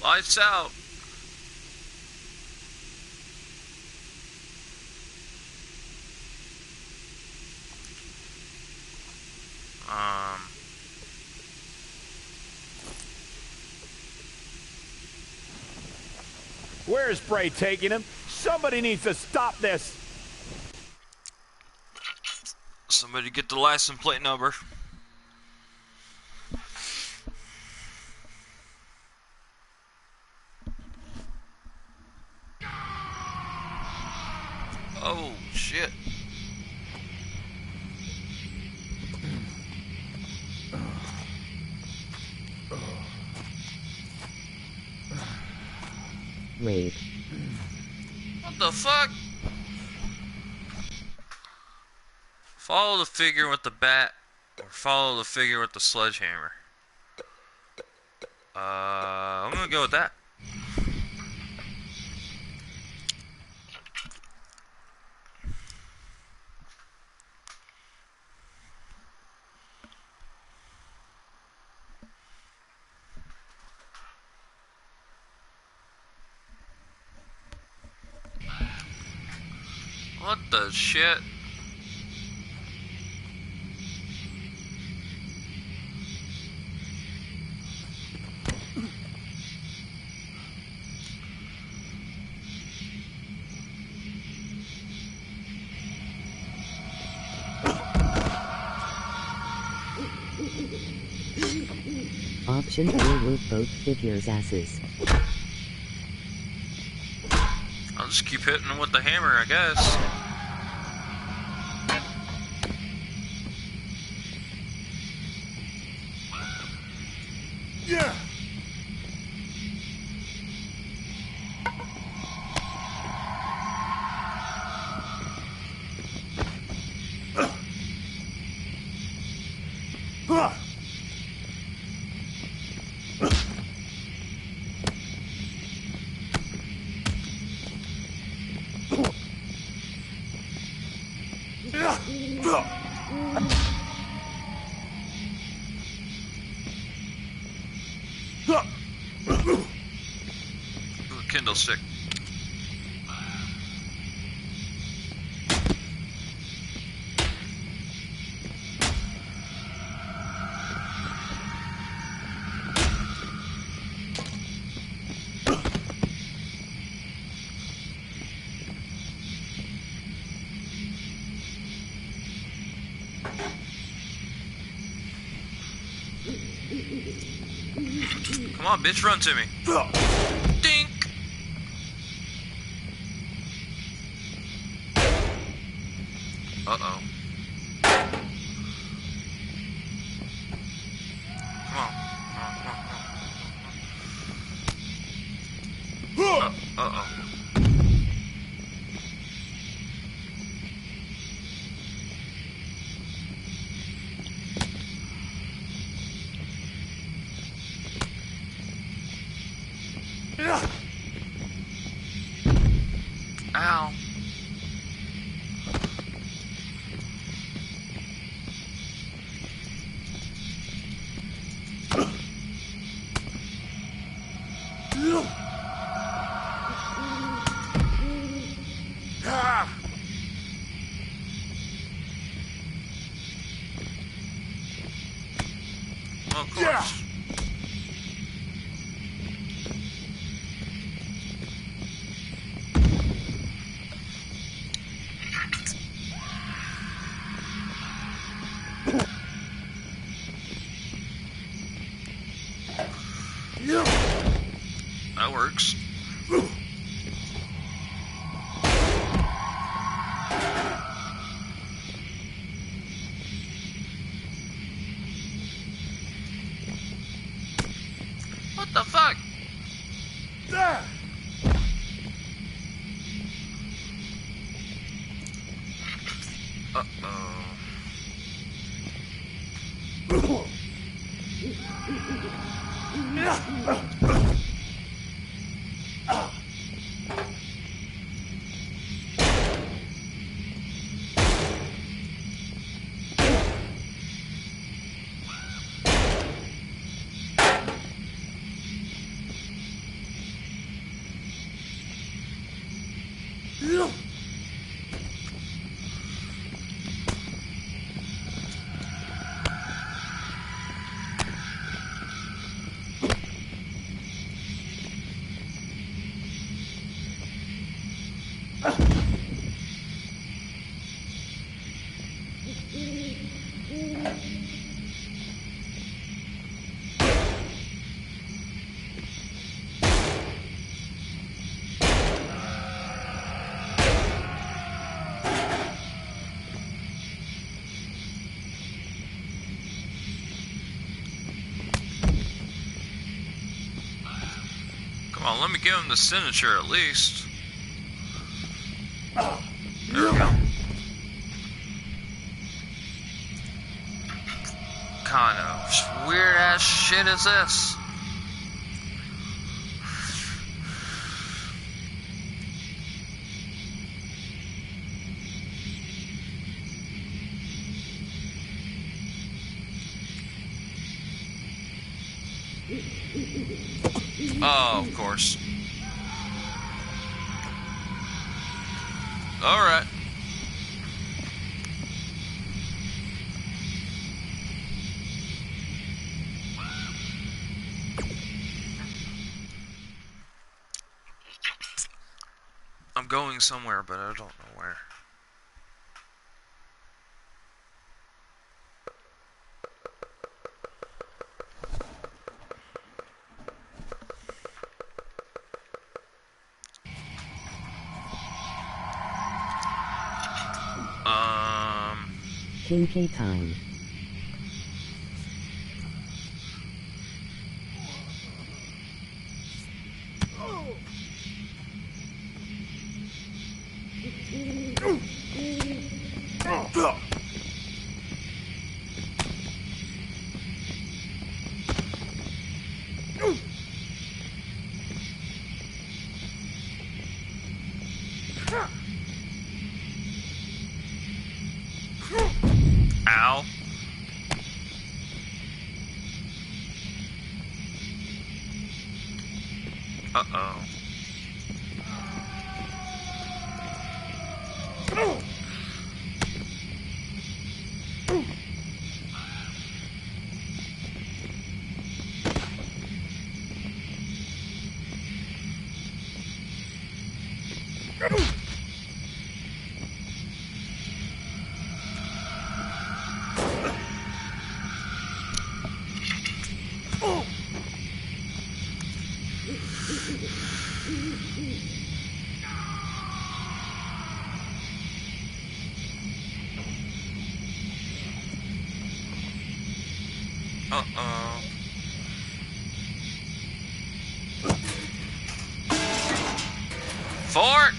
L: Lights out.
G: Where's Bray taking him? Somebody needs to stop this.
L: Somebody get the license plate number. Oh, shit.
A: Rape.
L: What the fuck? Follow the figure with the bat, or follow the figure with the sledgehammer. I'm gonna go with that. What the shit?
A: Option 4 with both figures' asses.
L: I'll just keep hitting him with the hammer, I guess.
P: Yeah.
L: Kindle stick. Come on, bitch, run to me. Dink. Uh-oh. Come on. Uh-oh. Ow. Of course. That works. Come on, let me give him the signature at least. There we go. Kind of weird ass shit is this? Oh, of course. Alright. I'm going somewhere, but I don't know where.
A: Kinky time.
L: Ow. Uh-oh. Uh-oh. Fort!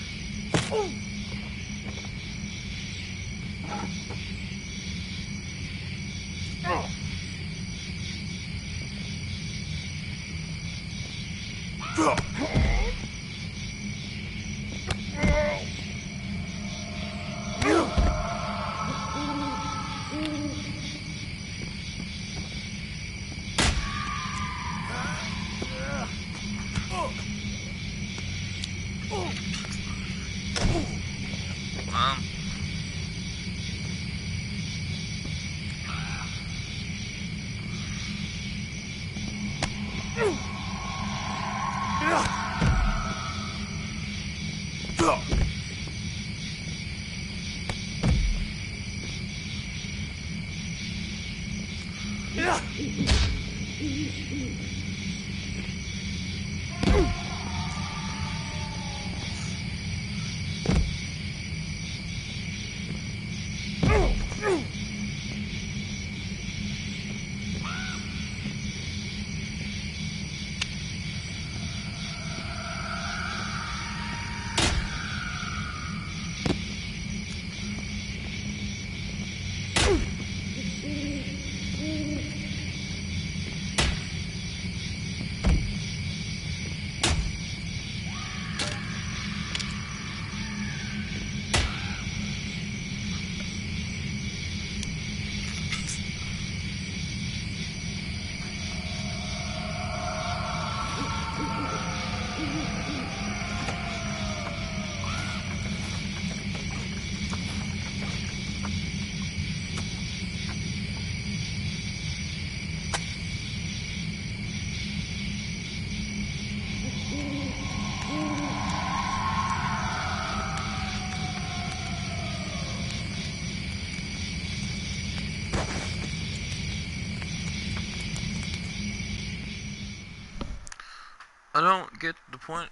L: I don't get the point.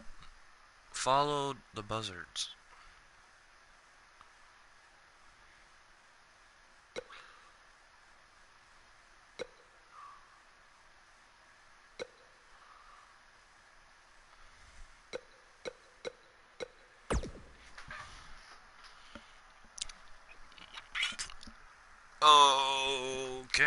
L: Follow the buzzards. Okay.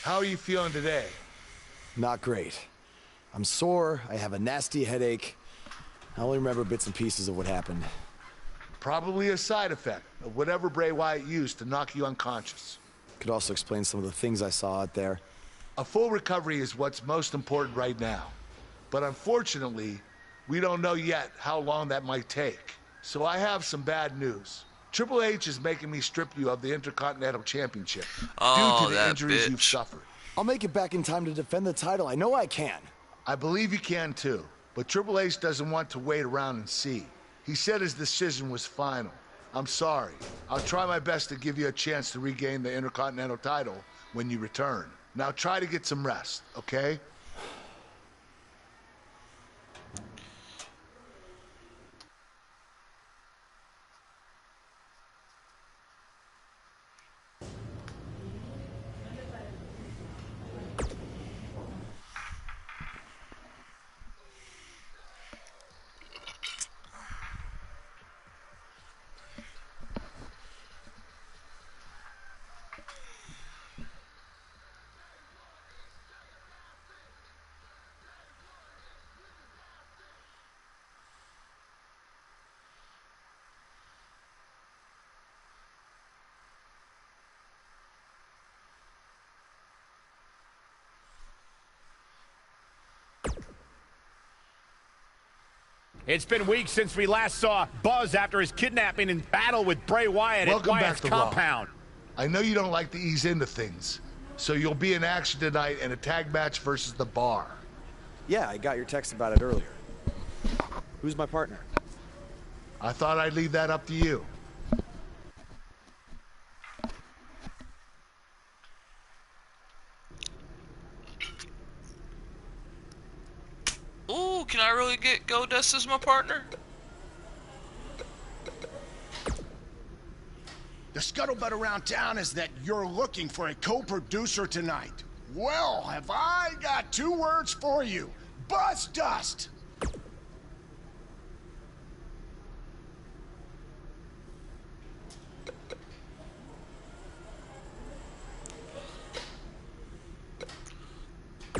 P: How are you feeling today?
F: Not great. I'm sore, I have a nasty headache. I only remember bits and pieces of what happened.
P: Probably a side effect of whatever Bray Wyatt used to knock you unconscious.
F: Could also explain some of the things I saw out there.
P: A full recovery is what's most important right now. But unfortunately, we don't know yet how long that might take. So I have some bad news. Triple H is making me strip you of the Intercontinental Championship due to the injuries you've suffered.
F: I'll make it back in time to defend the title. I know I can.
P: I believe you can too, but Triple H doesn't want to wait around and see. He said his decision was final. I'm sorry. I'll try my best to give you a chance to regain the Intercontinental title when you return. Now try to get some rest, okay?
G: It's been weeks since we last saw Buzz after his kidnapping and battle with Bray Wyatt at Wyatt's compound.
P: I know you don't like to ease into things, so you'll be in action tonight in a tag match versus The Bar.
F: Yeah, I got your text about it earlier. Who's my partner?
P: I thought I'd leave that up to you.
L: Ooh, can I really get Goldust as my partner?
O: The scuttlebutt around town is that you're looking for a co-producer tonight. Well, have I got 2 words for you. Buzz dust!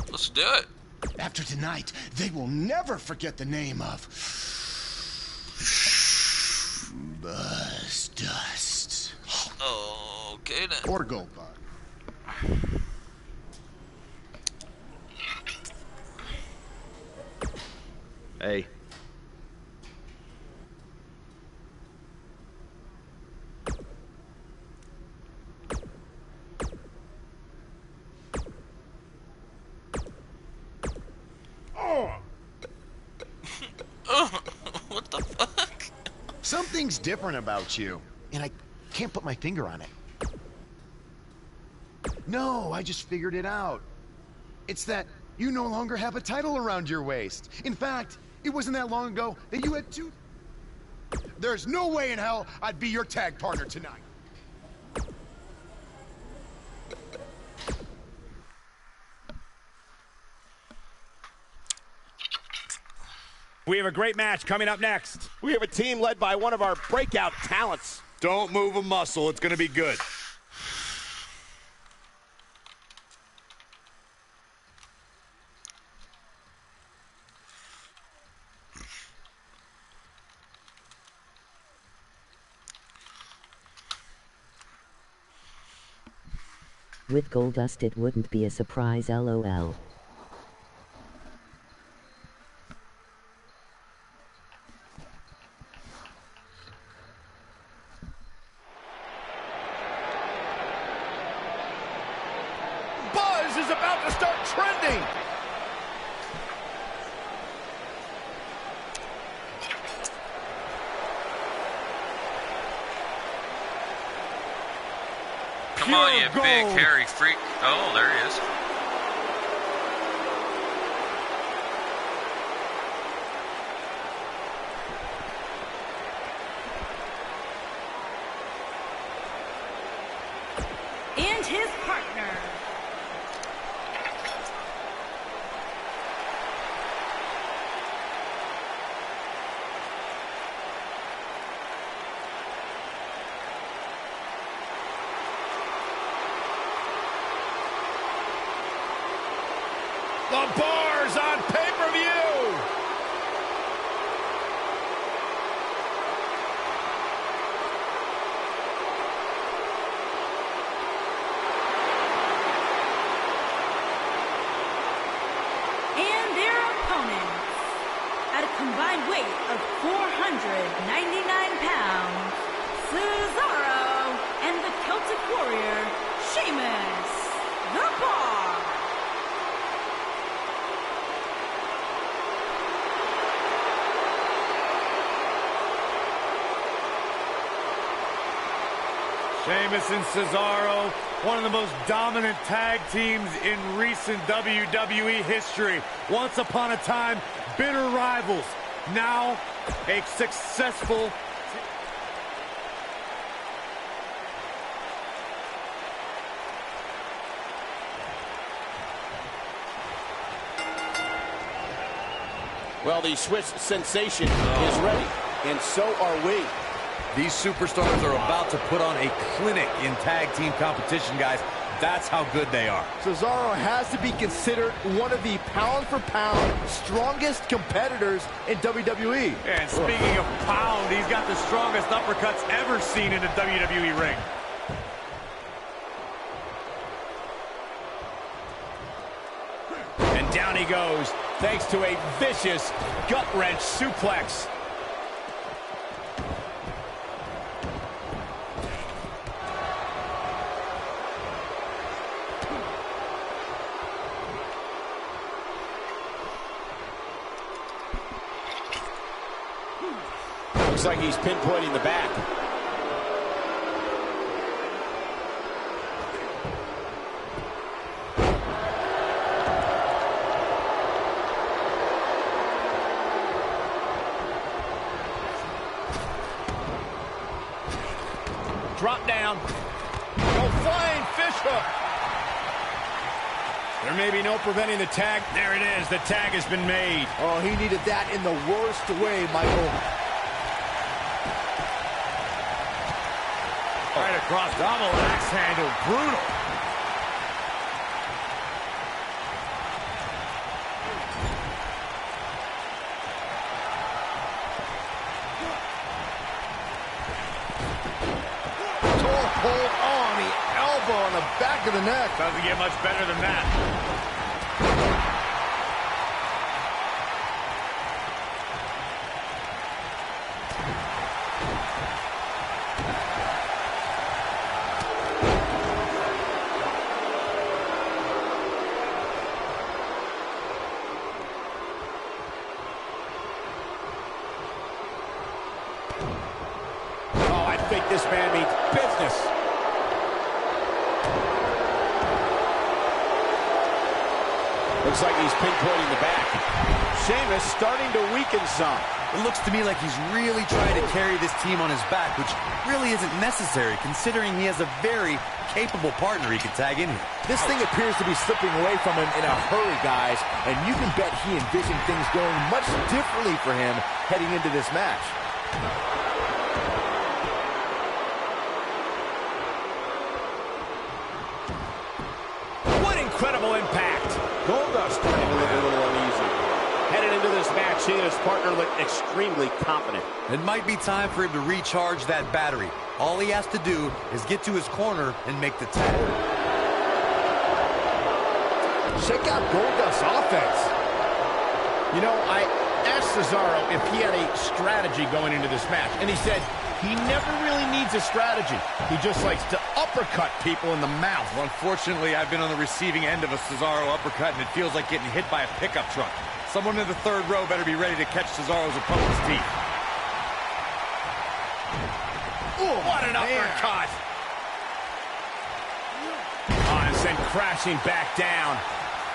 L: Let's do it.
O: After tonight, they will never forget the name of Buzz Dust.
L: Okay then.
O: Or Goldbug.
J: Hey.
L: What the fuck?
O: Something's different about you, and I can't put my finger on it. No, I just figured it out. It's that you no longer have a title around your waist. In fact, it wasn't that long ago that you had 2... There's no way in hell I'd be your tag partner tonight.
G: We have a great match coming up next.
H: We have a team led by one of our breakout talents.
I: Don't move a muscle. It's going to be good.
A: With Goldust it wouldn't be a surprise, lol.
I: Buzz is about to start trending.
L: Come on, you big hairy freak. Oh, there he is.
N: And his partner.
I: The Bars on pay-per-view.
N: And their opponents, at a combined weight of 499 pounds, Cesaro and the Celtic Warrior, Sheamus, the Bar.
I: Sheamus and Cesaro, one of the most dominant tag teams in recent WWE history. Once upon a time, bitter rivals. Now, a successful...
H: Well, the Swiss sensation is ready, and so are we.
J: These superstars are about to put on a clinic in tag team competition, guys. That's how good they are.
Q: Cesaro has to be considered one of the pound-for-pound strongest competitors in WWE.
I: And speaking of pound, he's got the strongest uppercuts ever seen in a WWE ring.
G: And down he goes, thanks to a vicious gut-wrench suplex.
H: Looks like he's pinpointing the back.
G: Drop down. Go flying fish hook. There may be no preventing the tag. There it is. The tag has been made.
Q: Oh, he needed that in the worst way, Michael.
I: Right across, double axe handle, brutal.
Q: Toe hold on, the elbow on the back of the neck.
I: Doesn't get much better than that.
G: I think this man means business.
H: Looks like he's pinpointing the back. Sheamus starting to weaken some.
J: It looks to me like he's really trying to carry this team on his back, which really isn't necessary, considering he has a very capable partner he can tag in here.
Q: This thing appears to be slipping away from him in a hurry, guys, and you can bet he envisioned things going much differently for him heading into this match.
G: What incredible impact.
H: Goldust starting to look a little uneasy. Headed into this match, he and his partner look extremely confident.
J: It might be time for him to recharge that battery. All he has to do is get to his corner and make the tag.
Q: Check out Goldust's offense.
G: You know, I asked Cesaro if he had a strategy going into this match, and he said he never really needs a strategy. He just likes to uppercut people in the mouth.
K: Well, unfortunately, I've been on the receiving end of a Cesaro uppercut, and it feels like getting hit by a pickup truck. Someone in the third row better be ready to catch Cesaro's opponent's teeth.
G: Ooh, what an uppercut! Oh, and sent crashing back down.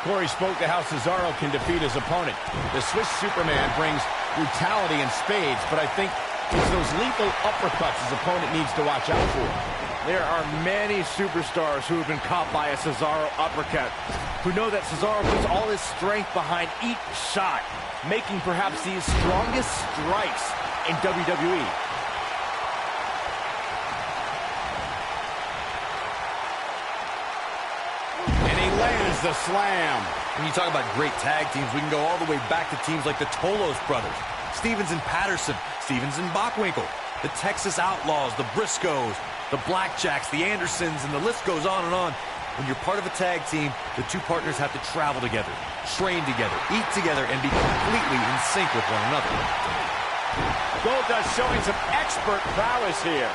G: Corey spoke to how Cesaro can defeat his opponent. The Swiss Superman brings brutality in spades, but I think it's those lethal uppercuts his opponent needs to watch out for.
Q: There are many superstars who have been caught by a Cesaro uppercut, who know that Cesaro puts all his strength behind each shot, making perhaps the strongest strikes in WWE.
G: Lands the slam.
J: When you talk about great tag teams, we can go all the way back to teams like the Tolos brothers, Stevens and Patterson, Stevens and Bockwinkel, the Texas Outlaws, the Briscoes, the Blackjacks, the Andersons, and the list goes on and on. When you're part of a tag team, the two partners have to travel together, train together, eat together, and be completely in sync with one another.
G: Goldust showing some expert prowess here.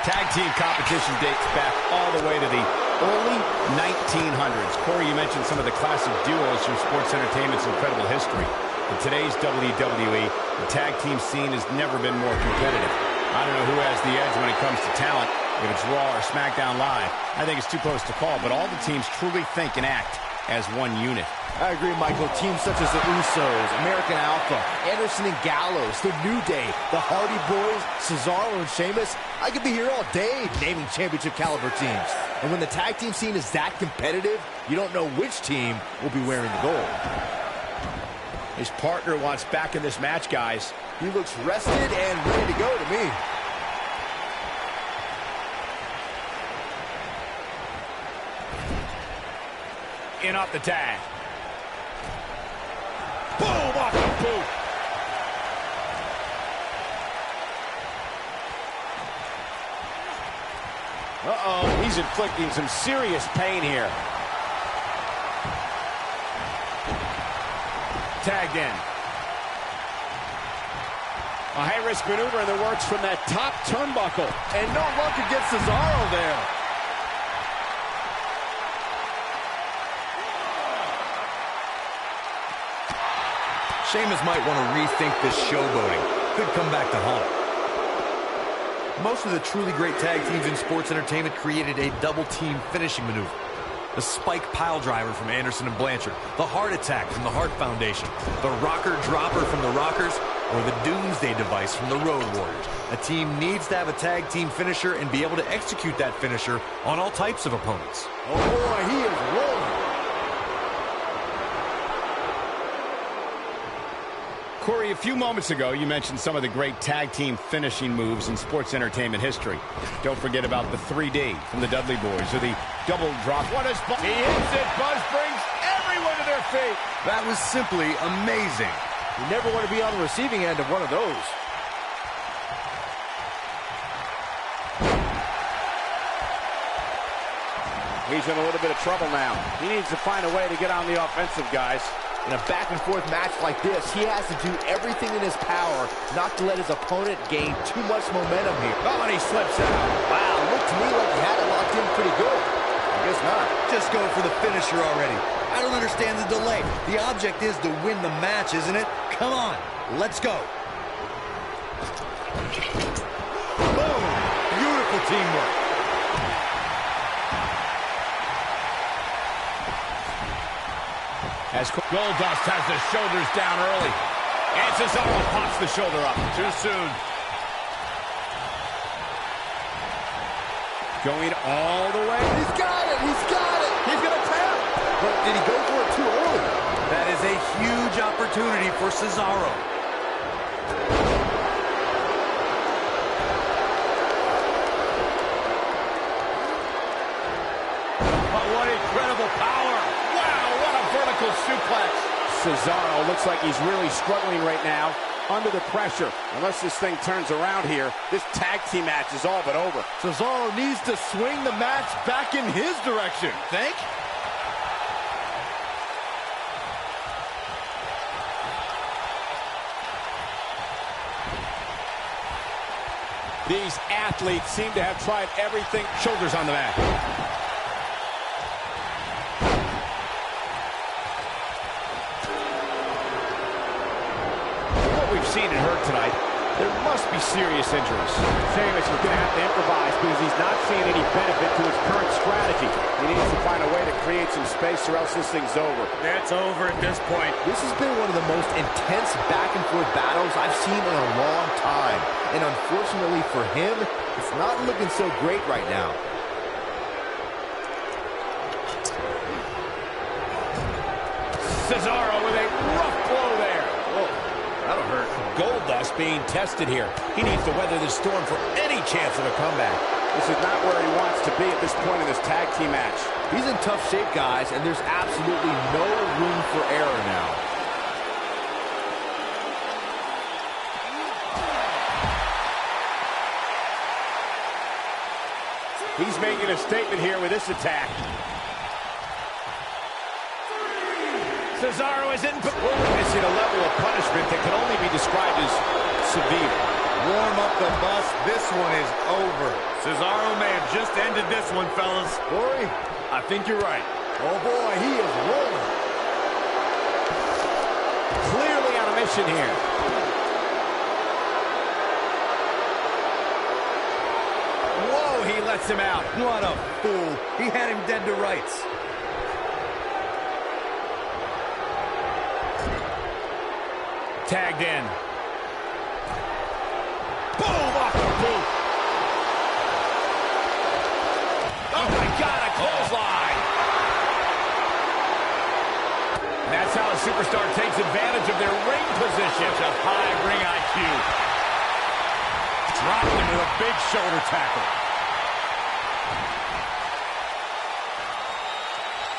G: Tag team competition dates back all the way to the early 1900s. Corey, you mentioned some of the classic duos from sports entertainment's incredible history. In today's WWE, the tag team scene has never been more competitive. I don't know who has the edge when it comes to talent, if it's Raw or SmackDown Live. I think it's too close to call, but all the teams truly think and act as one unit.
Q: I agree, Michael. Teams such as the Usos, American Alpha, Anderson and Gallows, The New Day, the Hardy Boys, Cesaro and Sheamus. I could be here all day naming championship caliber teams. And when the tag team scene is that competitive, you don't know which team will be wearing the gold.
G: His partner wants back in this match, guys.
Q: He looks rested and ready to go to me.
G: In off the tag. Boom, off the boot. Uh-oh, he's inflicting some serious pain here. Tagged in. A high-risk maneuver in the works from that top turnbuckle.
Q: And no luck against Cesaro there.
J: Sheamus might want to rethink this showboating. Could come back to haunt. Most of the truly great tag teams in sports entertainment created a double-team finishing maneuver. The spike pile driver from Anderson and Blanchard, the heart attack from the Hart Foundation, the rocker dropper from the Rockers, or the Doomsday device from the Road Warriors. A team needs to have a tag team finisher and be able to execute that finisher on all types of opponents.
Q: Oh boy, he is rolling.
G: Corey, a few moments ago, you mentioned some of the great tag team finishing moves in sports entertainment history. Don't forget about the 3D from the Dudley Boys, or the double drop. What is Buzz? He hits it. Buzz brings everyone to their feet.
J: That was simply amazing.
Q: You never want to be on the receiving end of one of those.
H: He's in a little bit of trouble now. He needs to find a way to get on the offensive, guys.
Q: In a back-and-forth match like this, he has to do everything in his power not to let his opponent gain too much momentum here.
G: Oh, and he slips out.
Q: Wow, looked to me like he had it locked in pretty good. I guess not.
R: Just go for the finisher already. I don't understand the delay. The object is to win the match, isn't it? Come on, let's go.
Q: Boom! Beautiful teamwork.
G: As Goldust has the shoulders down early. And Cesaro pops the shoulder up. Too soon. Going all the way.
Q: He's got it! He's got it! He's going to tap! But did he go for it too early?
J: That is a huge opportunity for Cesaro.
G: But what incredible power! Wow, what a vertical suplex!
H: Cesaro looks like he's really struggling right now under the pressure. Unless this thing turns around here, this tag team match is all but over.
Q: Cesaro needs to swing the match back in his direction.
H: Think?
G: These athletes seem to have tried everything. Shoulders on the mat. What we've seen in her tonight, there must be serious injuries.
H: Sheamus is going to have to improvise because he's not seeing any benefit to his current strategy. He needs to find a way to create some space or else this thing's over.
I: That's over at this point.
Q: This has been one of the most intense back-and-forth battles I've seen in a long time. And unfortunately for him, it's not looking so great right now.
G: Cesaro with a rough blow there. Whoa, that'll hurt. Goldust being tested here. He needs to weather this storm for any chance of a comeback.
H: This is not where he wants to be at this point in this tag team match.
Q: He's in tough shape, guys, and there's absolutely no room for error now.
H: He's making a statement here with this attack.
G: Cesaro is in. We're witnessing a level of punishment that can only be described as severe.
K: Warm up the bus. This one is over.
I: Cesaro may have just ended this one, fellas.
Q: Corey, I think you're right. Oh boy, he is rolling.
H: Clearly on a mission here.
G: Whoa, he lets him out.
K: What a fool. He had him dead to rights.
G: Tagged in. Boom, off the boot. Oh my God, a clothesline. That's how a superstar takes advantage of their ring position.
I: Such a high ring IQ. Dropped him with a big shoulder tackle.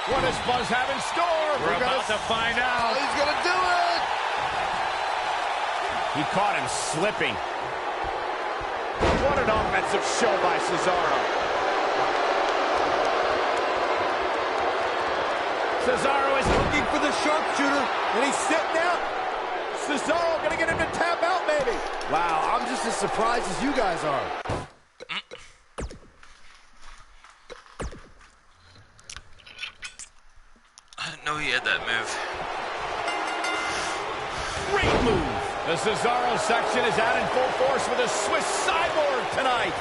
G: What does Buzz have in store?
I: We're about to find out.
Q: He's gonna do it.
G: He caught him slipping. What an offensive show by Cesaro. Cesaro is looking for the sharpshooter, and he's sitting out. Cesaro gonna get him to tap out, maybe.
Q: Wow, I'm just as surprised as you guys are.
L: I didn't know he had that move.
G: Great move. The Cesaro section is out in full force with a Swiss cyborg tonight.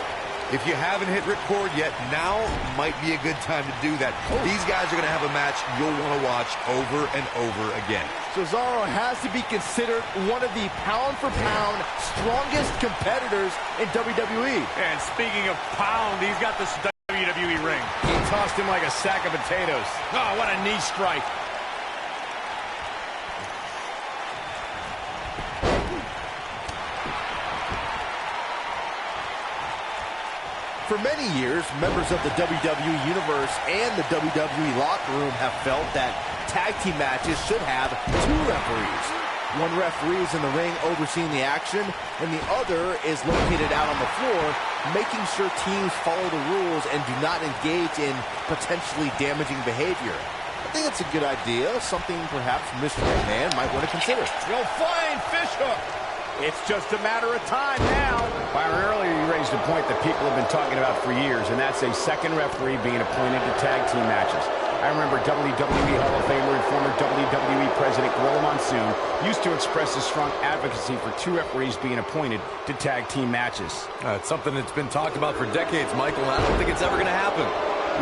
J: If you haven't hit record yet, now might be a good time to do that. These guys are going to have a match you'll want to watch over and over again.
Q: Cesaro has to be considered one of the pound-for-pound strongest competitors in WWE.
I: And speaking of pound, he's got this WWE ring.
G: He tossed him like a sack of potatoes. Oh, what a knee strike.
Q: For many years, members of the WWE Universe and the WWE locker room have felt that tag team matches should have two referees. One referee is in the ring overseeing the action, and the other is located out on the floor, making sure teams follow the rules and do not engage in potentially damaging behavior. I think it's a good idea, something perhaps Mr. McMahon might want to consider.
G: You'll find fish hook. It's just a matter of time now. Byron, earlier you raised a point that people have been talking about for years, and that's a second referee being appointed to tag team matches. I remember WWE Hall of Famer and former WWE President Gorilla Monsoon used to express his strong advocacy for two referees being appointed to tag team matches.
J: It's something that's been talked about for decades, Michael, and I don't think it's ever going to happen.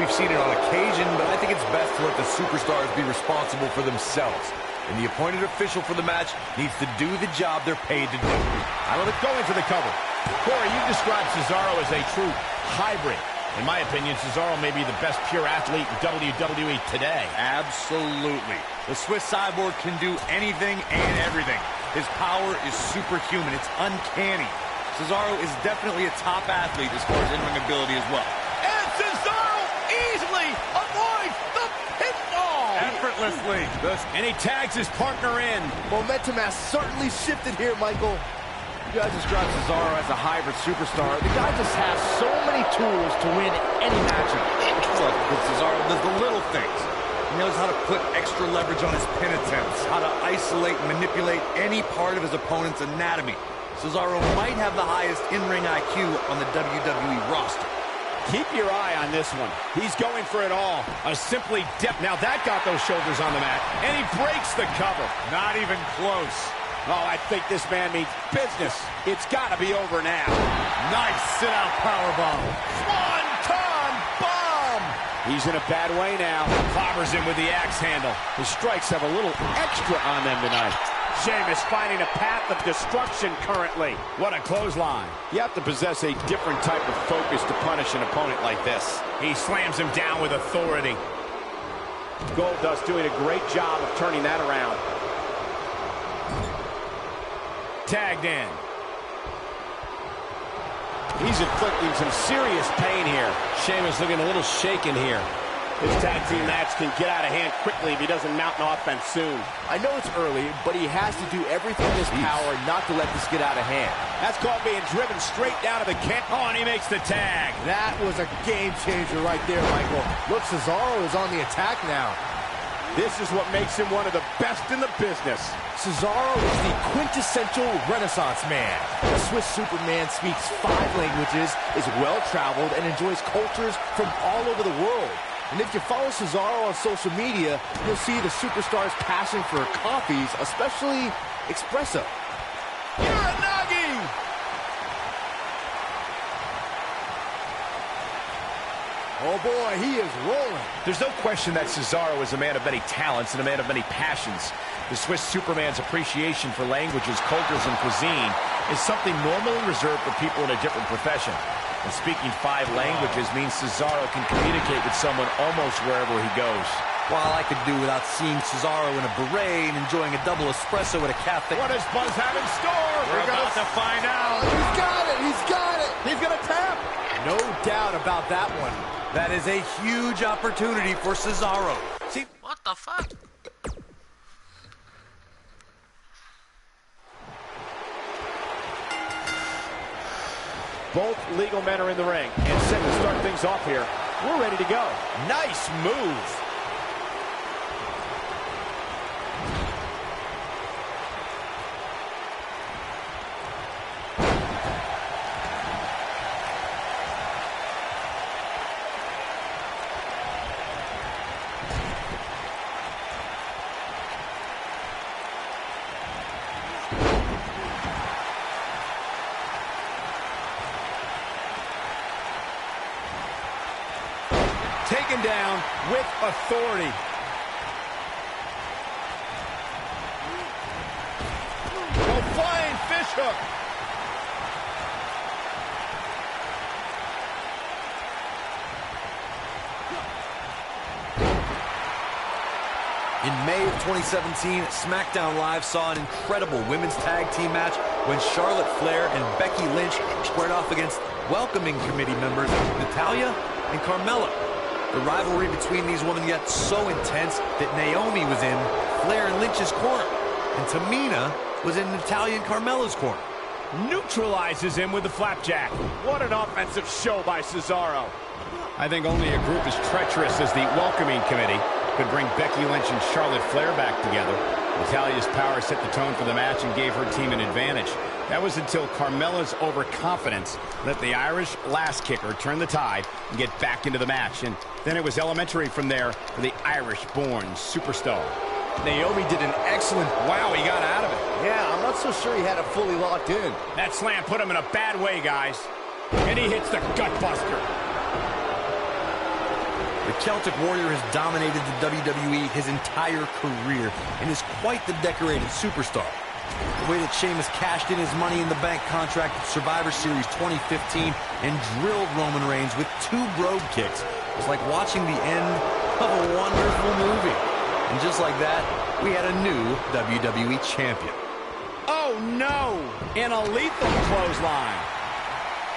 J: We've seen it on occasion, but I think it's best to let the superstars be responsible for themselves. And the appointed official for the match needs to do the job they're paid to do.
G: I let it go into the cover. Corey, you described Cesaro as a true hybrid. In my opinion, Cesaro may be the best pure athlete in WWE today.
K: Absolutely. The Swiss cyborg can do anything and everything. His power is superhuman. It's uncanny. Cesaro is definitely a top athlete as far as in-ring ability as well.
G: And Cesaro easily avoids the pinfall.
I: Effortlessly.
G: And he tags his partner in.
Q: Momentum has certainly shifted here, Michael. You guys describe Cesaro as a hybrid superstar. The guy just has so many tools to win any matchup.
K: Look, with Cesaro does the little things. He knows how to put extra leverage on his pin attempts, how to isolate and manipulate any part of his opponent's anatomy. Cesaro might have the highest in-ring IQ on the WWE roster.
G: Keep your eye on this one. He's going for it all. A simply dip. Now that got those shoulders on the mat. And he breaks the cover.
I: Not even close.
G: Oh, I think this man means business. It's got to be over now.
I: Nice sit-out powerbomb.
G: Swanton bomb! He's in a bad way now. Clobbers him with the axe handle. His strikes have a little extra on them tonight. Sheamus finding a path of destruction currently. What a clothesline. You have to possess a different type of focus to punish an opponent like this. He slams him down with authority. Goldust doing a great job of turning that around. Tagged in. He's inflicting some serious pain here. Sheamus looking a little shaken here. This tag team match can get out of hand quickly if he doesn't mount an offense soon.
Q: I know it's early, but he has to do everything in his power not to let this get out of hand.
G: That's called being driven straight down to the can. Oh, and he makes the tag.
Q: That was a game changer right there, Michael. Look, Cesaro is on the attack now.
G: This is what makes him one of the best in the business.
Q: Cesaro is the quintessential Renaissance man. The Swiss Superman speaks 5 languages, is well-traveled, and enjoys cultures from all over the world. And if you follow Cesaro on social media, you'll see the superstar's passion for coffees, especially espresso.
G: Uranagi!
Q: Oh boy, he is rolling.
J: There's no question that Cesaro is a man of many talents and a man of many passions. The Swiss Superman's appreciation for languages, cultures, and cuisine is something normally reserved for people in a different profession. And speaking 5 languages means Cesaro can communicate with someone almost wherever he goes.
K: While I could do without seeing Cesaro in a beret and enjoying a double espresso at a cafe.
G: What does Buzz have in store?
I: We're about to find out.
Q: He's got it. He's got it.
G: He's going to tap.
Q: No doubt about that one.
K: That is a huge opportunity for Cesaro.
L: See, what the fuck?
G: Both legal men are in the ring. And set to start things off here. We're ready to go. Nice move. Taken down with authority. A flying fish hook.
K: In May of 2017, SmackDown Live saw an incredible women's tag team match when Charlotte Flair and Becky Lynch squared off against welcoming committee members Natalya and Carmella. The rivalry between these women got so intense that Naomi was in Flair and Lynch's corner, and Tamina was in Natalya and Carmella's corner.
G: Neutralizes him with the flapjack. What an offensive show by Cesaro. I think only a group as treacherous as the welcoming committee could bring Becky Lynch and Charlotte Flair back together. Natalya's power set the tone for the match and gave her team an advantage. That was until Carmella's overconfidence let the Irish last kicker turn the tide and get back into the match. And then it was elementary from there for the Irish-born superstar.
Q: Naomi did an excellent...
G: Wow, he got out of it.
Q: Yeah, I'm not so sure he had it fully locked in.
G: That slam put him in a bad way, guys. And he hits the gutbuster.
K: The Celtic Warrior has dominated the WWE his entire career and is quite the decorated superstar. The way that Sheamus cashed in his Money in the Bank contract at Survivor Series 2015 and drilled Roman Reigns with 2 brogue kicks was like watching the end of a wonderful movie. And just like that, we had a new WWE champion.
G: Oh no! In a lethal clothesline.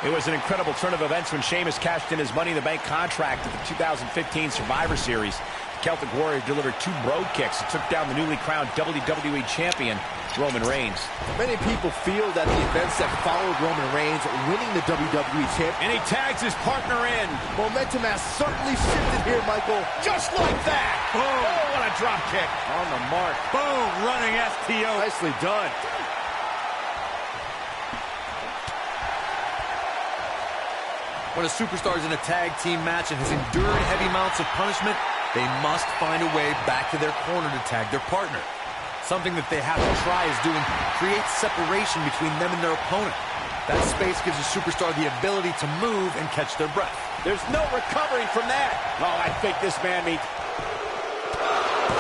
G: It was an incredible turn of events when Sheamus cashed in his Money in the Bank contract at the 2015 Survivor Series. The Celtic Warrior delivered 2 brogue kicks and took down the newly crowned WWE champion, Roman Reigns.
Q: Many people feel that the events that followed Roman Reigns winning the WWE championship...
G: And he tags his partner in.
Q: Momentum has certainly shifted here, Michael.
G: Just like that.
I: Boom.
G: Oh, what a drop kick.
Q: On the mark.
I: Boom, running STO.
Q: Nicely done.
J: When a superstar is in a tag team match and has endured heavy amounts of punishment, they must find a way back to their corner to tag their partner. Something that they have to try is doing create separation between them and their opponent. That space gives a superstar the ability to move and catch their breath.
H: There's no recovering from that. Oh, I think this man means...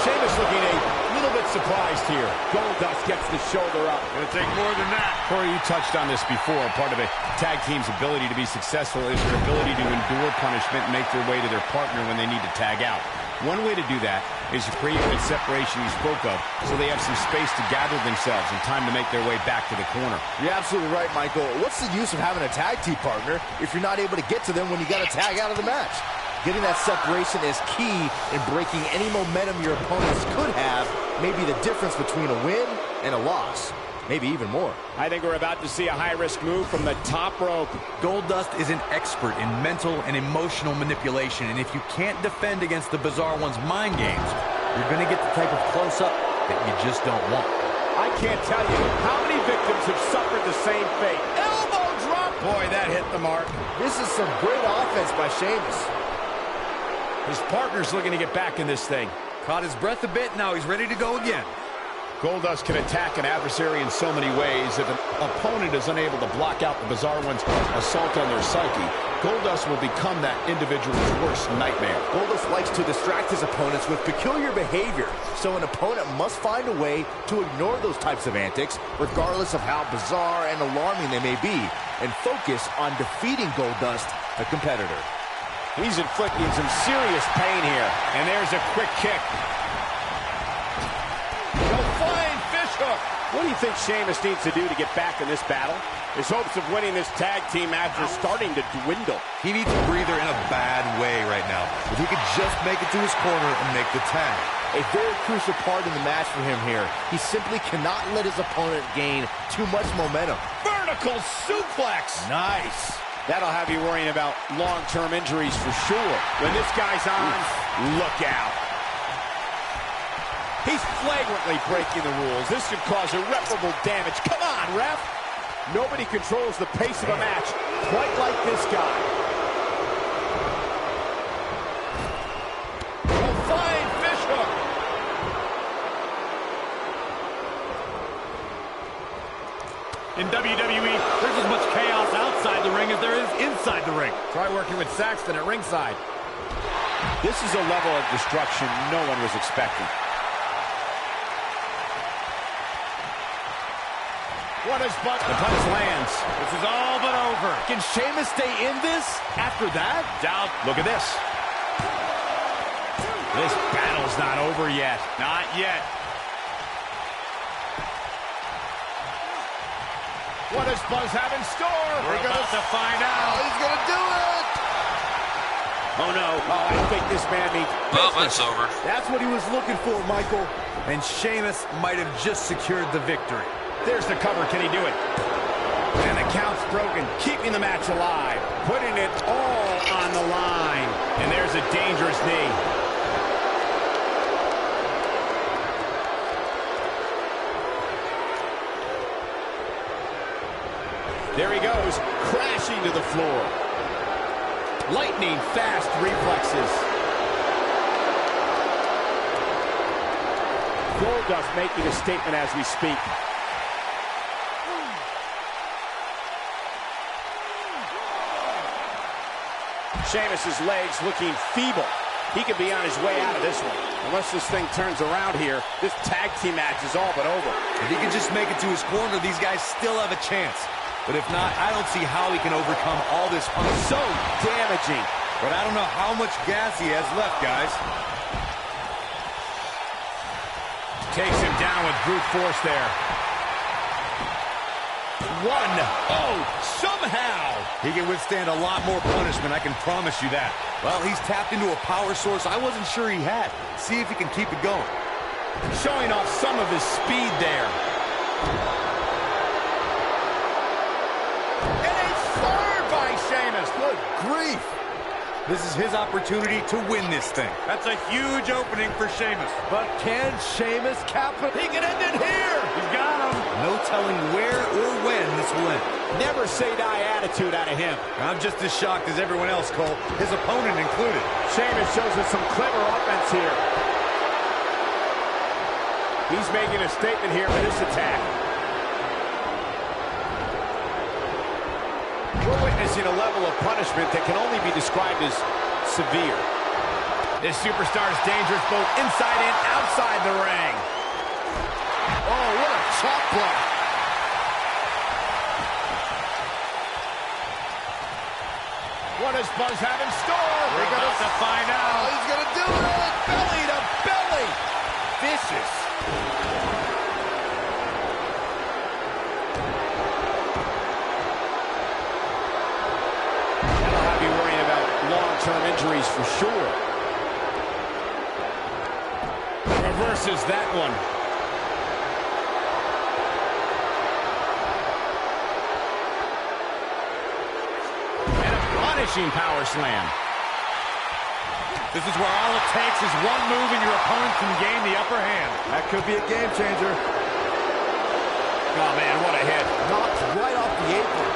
H: Sheamus looking a little bit surprised here. Goldust gets the shoulder up.
I: Gonna take more than that.
G: Corey, you touched on this before. Part of a tag team's ability to be successful is their ability to endure punishment and make their way to their partner when they need to tag out. One way to do that is to create that separation you spoke of so they have some space to gather themselves and time to make their way back to the corner.
Q: You're absolutely right, Michael. What's the use of having a tag team partner if you're not able to get to them when you got to tag out of the match? Getting that separation is key in breaking any momentum your opponents could have, maybe the difference between a win and a loss. Maybe even more.
H: I think we're about to see a high-risk move from the top rope.
J: Goldust is an expert in mental and emotional manipulation, and if you can't defend against the Bizarre One's mind games, you're going to get the type of close-up that you just don't want.
H: I can't tell you how many victims have suffered the same fate. Elbow drop!
G: Boy, that hit the mark.
Q: This is some great offense by Sheamus.
G: His partner's looking to get back in this thing.
J: Caught his breath a bit, now he's ready to go again.
G: Goldust can attack an adversary in so many ways. If an opponent is unable to block out the Bizarre One's assault on their psyche, Goldust will become that individual's worst nightmare.
Q: Goldust likes to distract his opponents with peculiar behavior, so an opponent must find a way to ignore those types of antics, regardless of how bizarre and alarming they may be, and focus on defeating Goldust, the competitor.
H: He's inflicting some serious pain here.
G: And there's a quick kick.
H: What do you think Sheamus needs to do to get back in this battle? His hopes of winning this tag team match are starting to dwindle.
J: He needs a breather in a bad way right now. If he could just make it to his corner and make the tag.
Q: A very crucial part in the match for him here. He simply cannot let his opponent gain too much momentum.
G: Vertical suplex.
H: Nice. That'll have you worrying about long-term injuries for sure. When this guy's on, look out. He's flagrantly breaking the rules. This could cause irreparable damage. Come on, ref. Nobody controls the pace of a match quite like this guy.
G: A fine fish hook.
I: In WWE, there's as much chaos outside the ring as there is inside the ring.
G: Try working with Saxton at ringside.
H: This is a level of destruction no one was expecting.
G: What is but the punch lands.
I: This is all but over.
H: Can Sheamus stay in this after that?
I: Doubt.
G: Look at this. This battle's not over yet.
I: Not yet.
G: What does Buzz have in store?
I: We're about to find out.
Q: He's going to do it.
H: Oh, no. Oh, I think this man means
L: Well, that's over.
Q: That's what he was looking for, Michael.
J: And Sheamus might have just secured the victory.
G: There's the cover. Can he do it? And the count's broken, keeping the match alive, putting it all on the line. And there's a dangerous knee. There he goes, crashing to the floor. Lightning fast reflexes.
H: Goldust making a statement as we speak. Sheamus's legs looking feeble. He could be on his way out of this one. Unless this thing turns around here, this tag team match is all but over.
J: If he can just make it to his corner, these guys still have a chance. But if not, I don't see how he can overcome all this punishment.
H: So damaging.
J: But I don't know how much gas he has left, guys.
G: Takes him down with brute force there. One. Oh, somehow.
J: He can withstand a lot more punishment, I can promise you that. Well, he's tapped into a power source I wasn't sure he had. See if he can keep it going.
G: Showing off some of his speed there. And a third by Sheamus. Good grief.
J: This is his opportunity to win this thing.
I: That's a huge opening for Sheamus.
Q: But can Sheamus cap it?
G: He can end it here.
I: He's got him.
J: No telling where or when this will end.
H: Never say die attitude out of him.
K: I'm just as shocked as everyone else, Cole, his opponent included.
H: Sheamus shows us some clever offense here. He's making a statement here with this attack. We're witnessing a level of punishment that can only be described as severe. This superstar is dangerous both inside and outside the ring. Oh, what a chop block. What does Buzz have in store?
I: We're about to find out.
H: Oh, he's going to do it. Belly to belly. Vicious. That'll have you worrying about long-term injuries for sure. Reverses that one. Power slam.
I: This is where all it takes is one move and your opponent can gain the upper hand.
Q: That could be a game changer.
H: Oh, man, what a hit.
Q: Knocked right off the apron.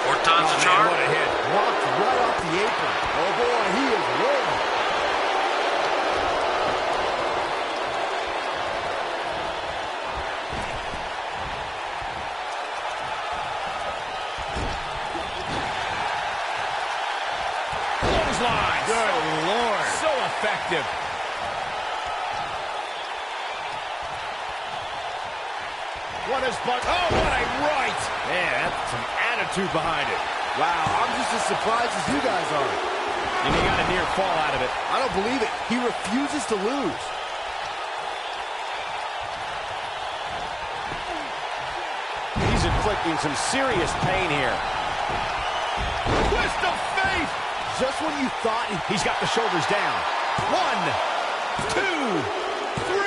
L: 4 times
H: Oh,
L: the
H: man,
L: charm.
H: what a hit.
Q: Knocked right off the apron. Oh, boy, he is rolling.
H: Clothesline.
I: Good Lord.
H: So effective. What is Buzz? Oh, what a right. Man, that's some attitude behind it.
Q: Wow, I'm just as surprised as you guys are.
H: And he got a near fall out of it.
Q: I don't believe it. He refuses to lose.
H: He's inflicting some serious pain here. Twist of fate!
Q: Just when you thought
H: He's got the shoulders down. 1, 2, 3.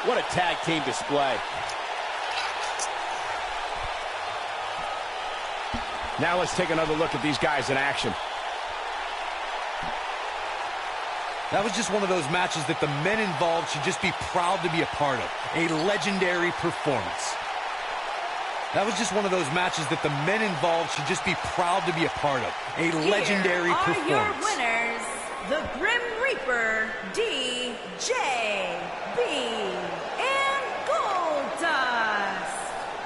H: What a tag team display. Now let's take another look at these guys in action.
K: That was just one of those matches that the men involved should just be proud to be a part of. A legendary performance. That was just one of those matches that the men involved should just be proud to be a part of. A legendary
N: Here
K: performance.
N: are your winners, the Grim Reaper, DJB, and Goldust.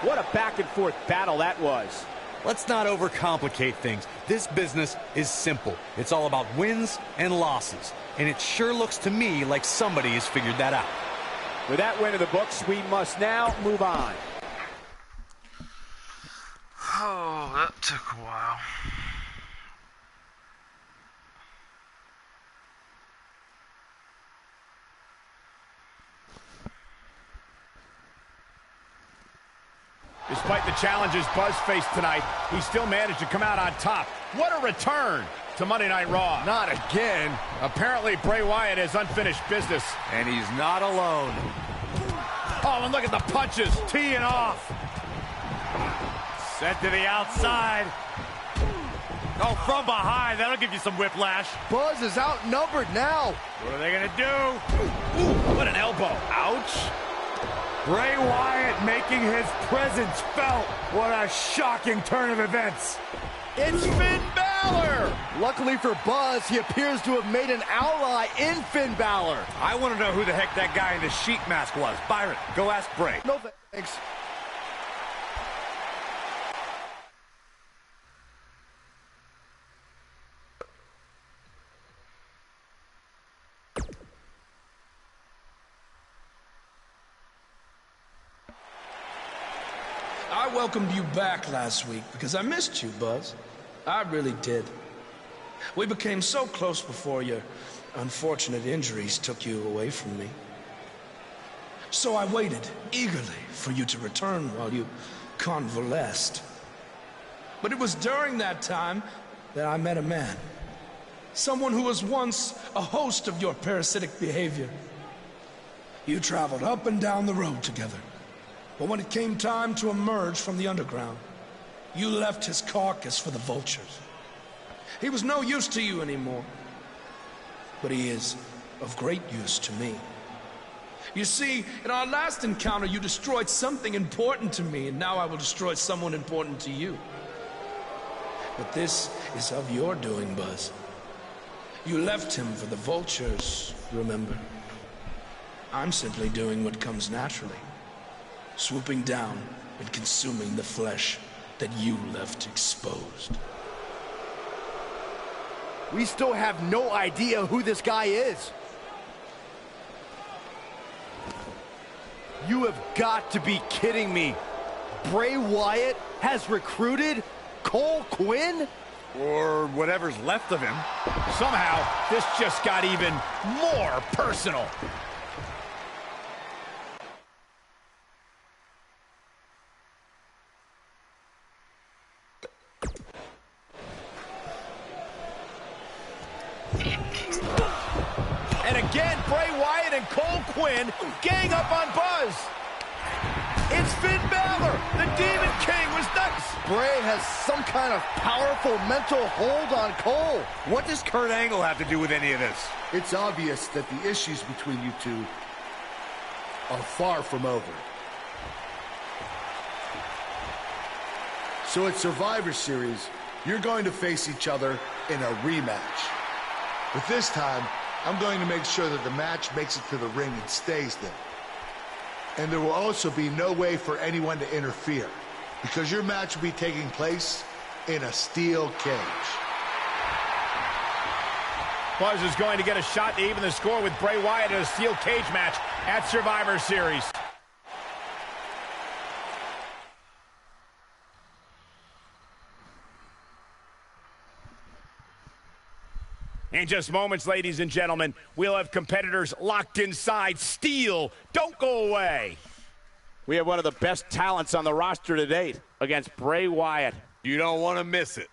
H: What a back and forth battle that was.
K: Let's not overcomplicate things. This business is simple. It's all about wins and losses. And it sure looks to me like somebody has figured that out.
H: With that win in the books, we must now move on.
L: Oh, that took a while.
H: Despite the challenges Buzz faced tonight, he still managed to come out on top. What a return to Monday Night Raw.
Q: not again.
H: Apparently, Bray Wyatt has unfinished business.
I: And he's not alone.
H: Oh, and look at the punches.
I: Teeing off. Sent to the outside. Oh, from behind. That'll give you some whiplash.
Q: Buzz is outnumbered now.
I: What are they going to do?
H: Ooh, what an elbow.
I: Ouch. Bray Wyatt making his presence felt. What a shocking turn of events.
H: It's Finn Balor.
Q: Luckily for Buzz, he appears to have made an ally in Finn Balor.
I: I want to know who the heck that guy in the sheet mask was. Byron, go ask Bray.
Q: No thanks.
S: I welcomed you back last week because I missed you, Buzz. I really did. We became so close before your unfortunate injuries took you away from me. So I waited eagerly for you to return while you convalesced. But it was during that time that I met a man. Someone who was once a host of your parasitic behavior. You traveled up and down the road together. But when it came time to emerge from the underground, you left his carcass for the vultures. He was no use to you anymore, but he is of great use to me. You see, in our last encounter, you destroyed something important to me, and now I will destroy someone important to you. But this is of your doing, Buzz. You left him for the vultures, remember? I'm simply doing what comes naturally, swooping down and consuming the flesh that you left exposed.
Q: We still have no idea who this guy is. You have got to be kidding me. Bray Wyatt has recruited Cole Quinn?
G: Or whatever's left of him. Somehow, this just got even more personal. And again, Bray Wyatt and Cole Quinn gang up on Buzz. It's Finn Balor. The Demon King was nuts.
Q: Bray has some kind of powerful mental hold on Cole.
G: What does Kurt Angle have to do with any of this?
O: It's obvious that the issues between you two are far from over. So at Survivor Series, you're going to face each other in a rematch.
P: But this time, I'm going to make sure that the match makes it to the ring and stays there. And there will also be no way for anyone to interfere, because your match will be taking place in a steel cage.
G: Buzz is going to get a shot to even the score with Bray Wyatt in a steel cage match at Survivor Series. In just moments, ladies and gentlemen, we'll have competitors locked inside steel. Don't go away. We have one of the best talents on the roster to date against Bray Wyatt.
H: You don't want to miss it.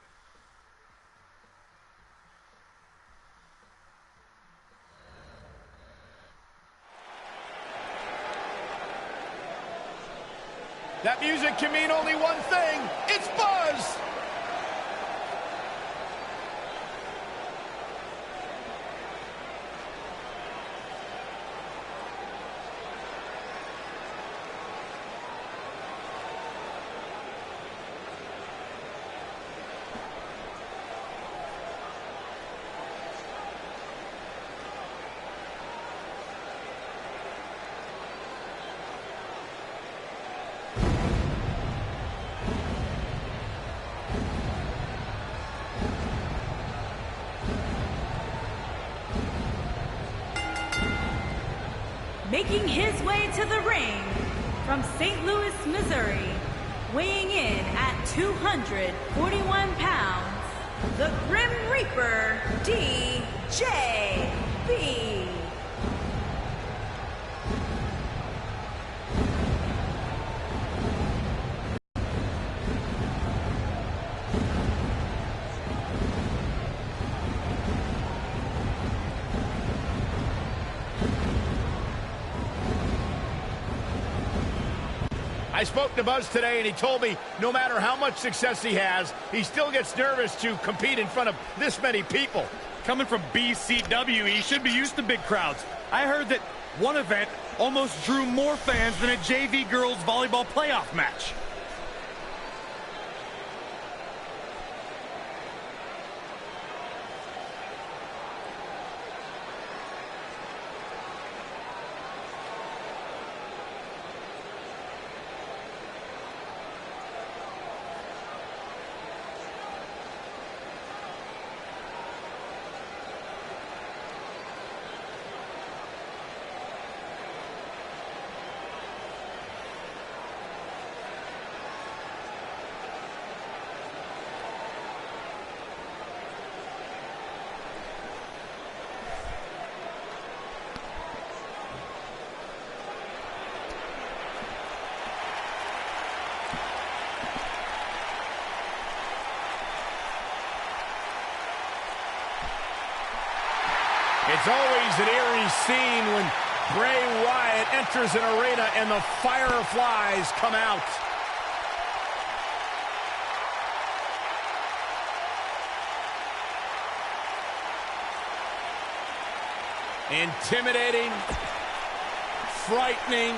G: That music can mean only one thing. It's Buzz!
N: Making his way to the ring from St. Louis, Missouri, weighing in at 241 pounds, the Grim Reaper, DJB.
G: I spoke to Buzz today, and he told me no matter how much success he has, he still gets nervous to compete in front of this many people.
I: Coming from BCW, he should be used to big crowds. I heard that one event almost drew more fans than a JV girls volleyball playoff match.
G: It's always an eerie scene when Bray Wyatt enters an arena and the fireflies come out. Intimidating,
H: frightening.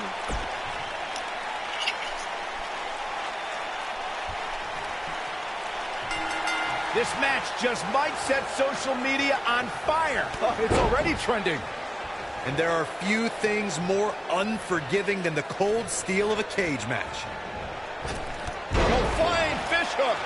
H: This match just might set social media on fire.
Q: Oh, it's already trending.
J: And there are few things more unforgiving than the cold steel of a cage match.
H: Go flying fish hook.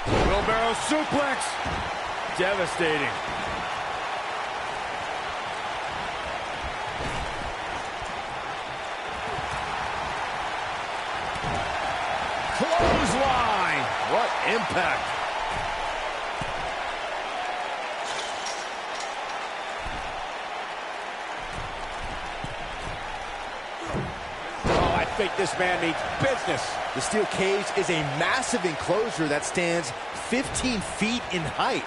I: Wheelbarrow suplex. Devastating.
H: Clothesline. What impact.
Q: Oh, I think this man means business. The steel cage is a massive enclosure that stands 15 feet in height.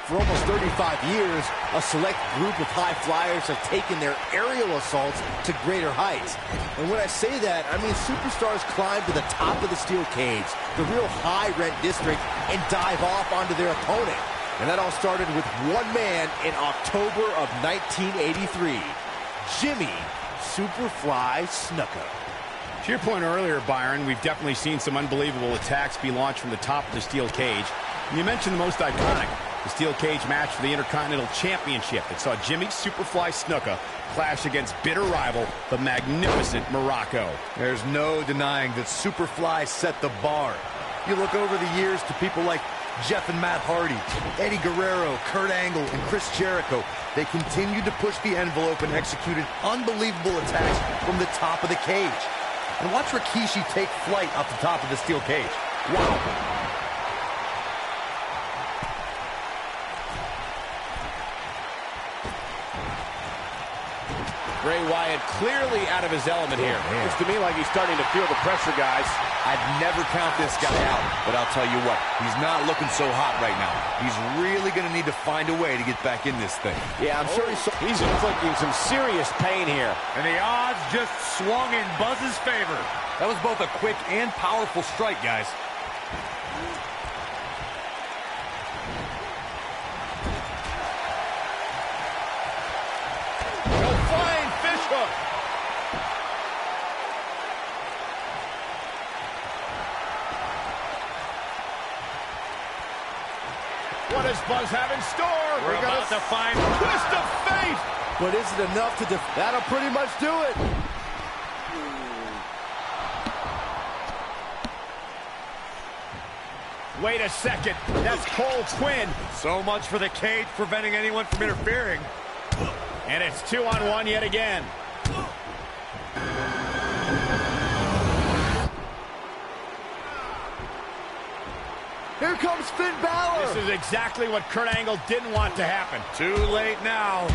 Q: For almost 35 years, a select group of high flyers have taken their aerial assaults to greater heights. And when I say that, I mean superstars climb to the top of the steel cage, the real high-rent district, and dive off onto their opponent. And that all started with one man in October of 1983, Jimmy Superfly Snuka.
G: To your point earlier, Byron, we've definitely seen some unbelievable attacks be launched from the top of the steel cage. And you mentioned the most iconic, the steel cage match for the Intercontinental Championship that saw Jimmy Superfly Snuka clash against bitter rival, the magnificent Morocco.
J: There's no denying that Superfly set the bar. You look over the years to people like Jeff and Matt Hardy, Eddie Guerrero, Kurt Angle, and Chris Jericho. They continued to push the envelope and executed unbelievable attacks from the top of the cage. And watch Rikishi take flight off the top of the steel cage. Wow.
H: Bray Wyatt clearly out of his element here. Looks to me like he's starting to feel the pressure, guys.
J: I'd never count this guy out, but I'll tell you what, he's not looking so hot right now. He's really going to need to find a way to get back in this thing.
H: Yeah, I'm sure he's inflicting some serious pain here.
I: And the odds just swung in Buzz's favor.
J: That was both a quick and powerful strike, guys.
H: What does Buzz have in store?
I: We're about to find
H: twist of fate.
Q: But is it enough to that'll pretty much do it.
H: Wait a second. That's Cole Quinn.
I: So much for the cage preventing anyone from interfering.
H: And it's 2-on-1 yet again.
Q: Here comes Finn Balor.
H: This is exactly what Kurt Angle didn't want to happen.
I: Too late now.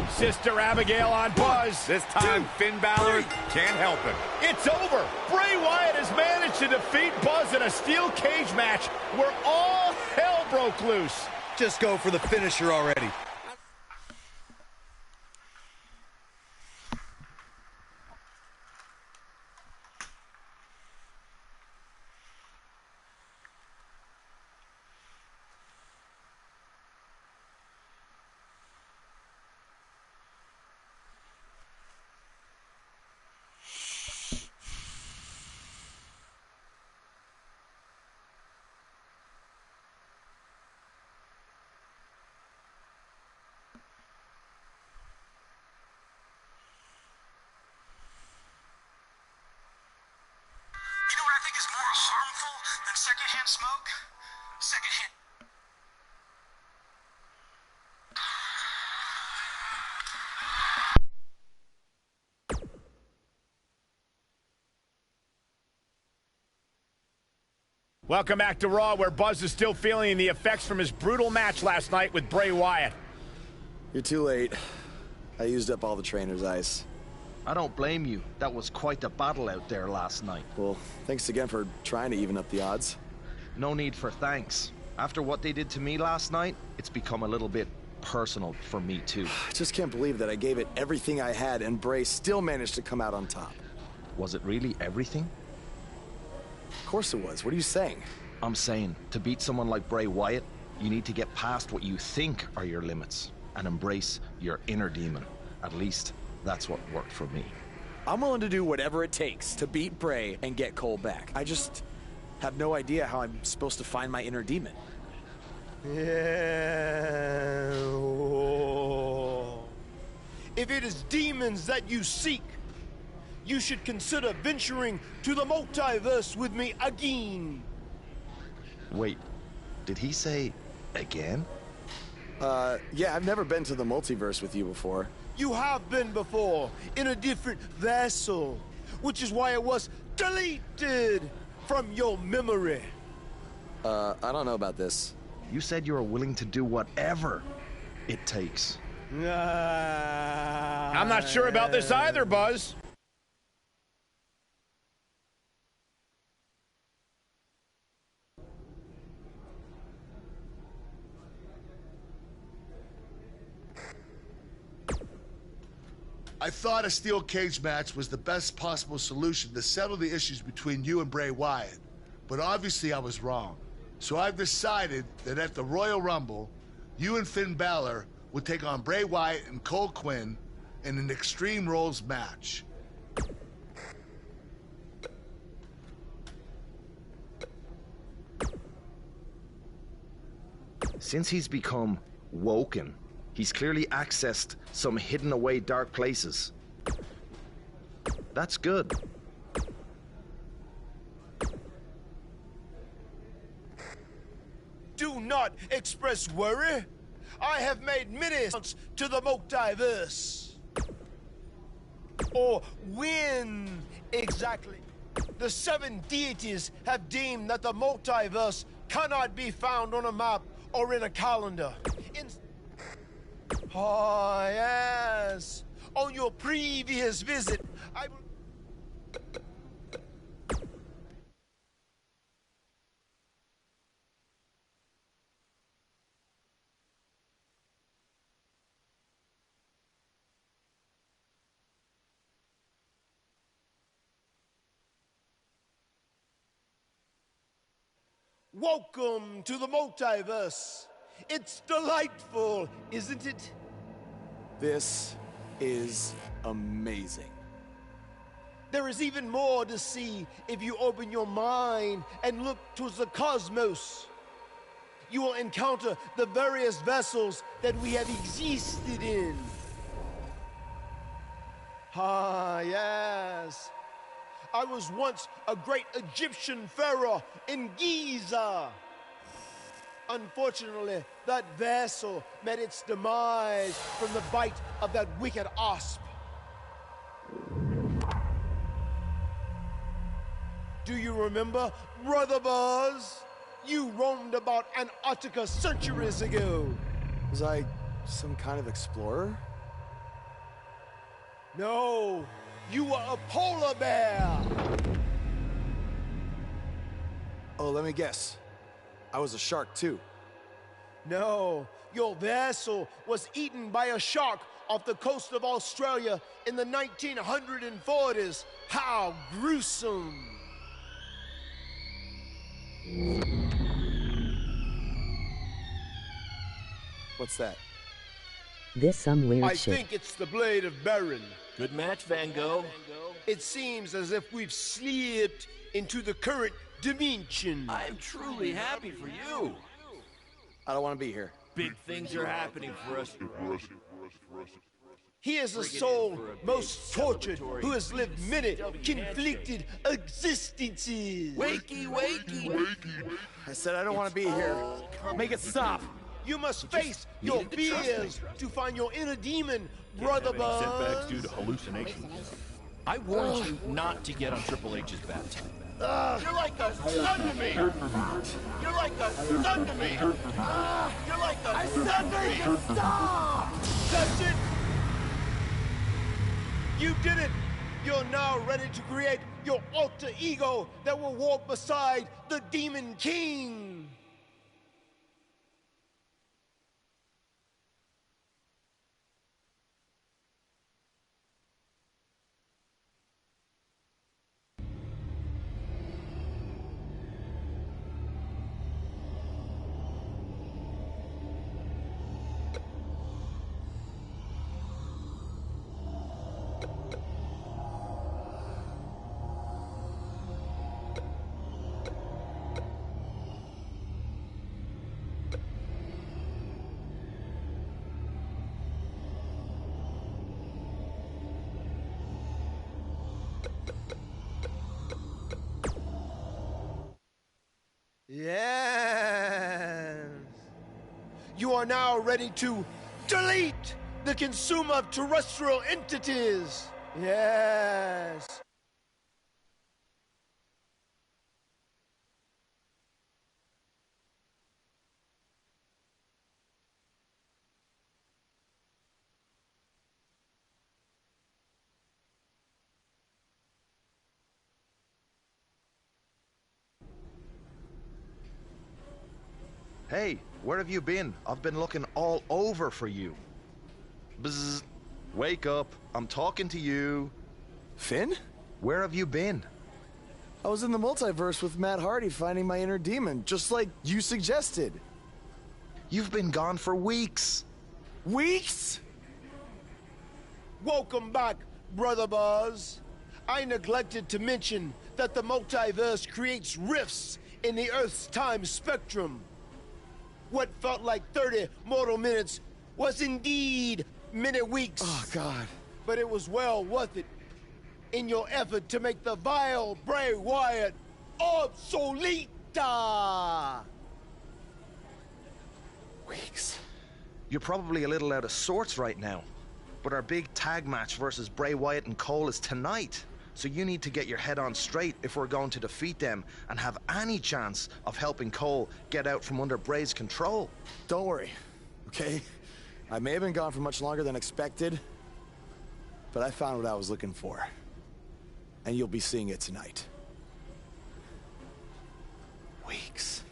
H: Sister Abigail on Buzz.
I: This time, Finn Balor can't help him.
H: It's over. Bray Wyatt has managed to defeat Buzz in a steel cage match where all hell broke loose.
J: Just go for the finisher already.
C: You know what I think is more harmful than secondhand smoke? Secondhand.
H: Welcome back to Raw, where Buzz is still feeling the effects from his brutal match last night with Bray Wyatt.
F: You're too late. I used up all the trainer's ice.
T: I don't blame you. That was quite a battle out there last night.
F: Well, thanks again for trying to even up the odds.
T: No need for thanks. After what they did to me last night, it's become a little bit personal for me too.
F: I just can't believe that I gave it everything I had and Bray still managed to come out on top.
T: Was it really everything?
F: Of course it was. What are you saying?
T: I'm saying, to beat someone like Bray Wyatt, you need to get past what you think are your limits and embrace your inner demon. At least, that's what worked for me.
F: I'm willing to do whatever it takes to beat Bray and get Cole back. I just have no idea how I'm supposed to find my inner demon.
O: Yeah. If it is demons that you seek, you should consider venturing to the multiverse with me again.
T: Wait, did he say again?
F: Yeah, I've never been to the multiverse with you before.
O: You have been before, in a different vessel, which is why it was deleted from your memory.
F: I don't know about this.
T: You said you were willing to do whatever it takes.
G: I'm not sure about this either, Buzz.
P: I thought a steel cage match was the best possible solution to settle the issues between you and Bray Wyatt, but obviously I was wrong. So I've decided that at the Royal Rumble, you and Finn Balor would take on Bray Wyatt and Cole Quinn in an Extreme Rules match.
T: Since he's become woken, he's clearly accessed some hidden away dark places. That's good.
O: Do not express worry. I have made many attempts to the multiverse. Or when exactly? The 7 deities have deemed that the multiverse cannot be found on a map or in a calendar. Oh, yes. On your previous visit, I... Welcome to the multiverse. It's delightful, isn't it?
F: This is amazing.
O: There is even more to see if you open your mind and look towards the cosmos. You will encounter the various vessels that we have existed in. Ah, yes. I was once a great Egyptian pharaoh in Giza. Unfortunately, that vessel met its demise from the bite of that wicked asp. Do you remember, Brother Buzz? You roamed about Antarctica centuries ago.
F: Was I some kind of explorer?
O: No, you were a polar bear.
F: Oh, let me guess. I was a shark too.
O: No, your vessel was eaten by a shark off the coast of Australia in the 1940s. How gruesome!
F: What's that?
A: This some weird
O: I
A: shit.
O: think it's the blade of Baron.
U: Good match, Van Gogh.
O: It seems as if we've slipped into the current dimension.
U: I'm truly happy for you.
F: I don't want to be here.
U: Big things are happening for us.
O: He is a soul most tortured who has lived many conflicted existences.
U: Wakey, wakey.
F: I said I don't want to be here. Make it stop.
O: You must face your fears to find your inner demon, Brother Buzz.
U: Setbacks due to hallucinations. I warned you not to get on Triple H's bad time.
C: You're like a son to me! You're like a son to me! You're like a I said make it stop!
O: That's it! You did it! You're now ready to create your alter ego that will walk beside the Demon King! Yes! You are now ready to delete the consumer of terrestrial entities! Yes!
T: Hey, where have you been? I've been looking all over for you. Bzzz. Wake up. I'm talking to you.
F: Finn?
T: Where have you been?
F: I was in the multiverse with Matt Hardy finding my inner demon, just like you suggested.
T: You've been gone for weeks.
F: Weeks?
O: Welcome back, Brother Buzz. I neglected to mention that the multiverse creates rifts in the Earth's time spectrum. What felt like 30 mortal minutes was indeed many weeks.
F: Oh, God.
O: But it was well worth it in your effort to make the vile Bray Wyatt obsolete.
T: Weeks. You're probably a little out of sorts right now, but our big tag match versus Bray Wyatt and Cole is tonight. So you need to get your head on straight if we're going to defeat them and have any chance of helping Cole get out from under Bray's control.
F: Don't worry, okay? I may have been gone for much longer than expected, but I found what I was looking for. And you'll be seeing it tonight. Weeks.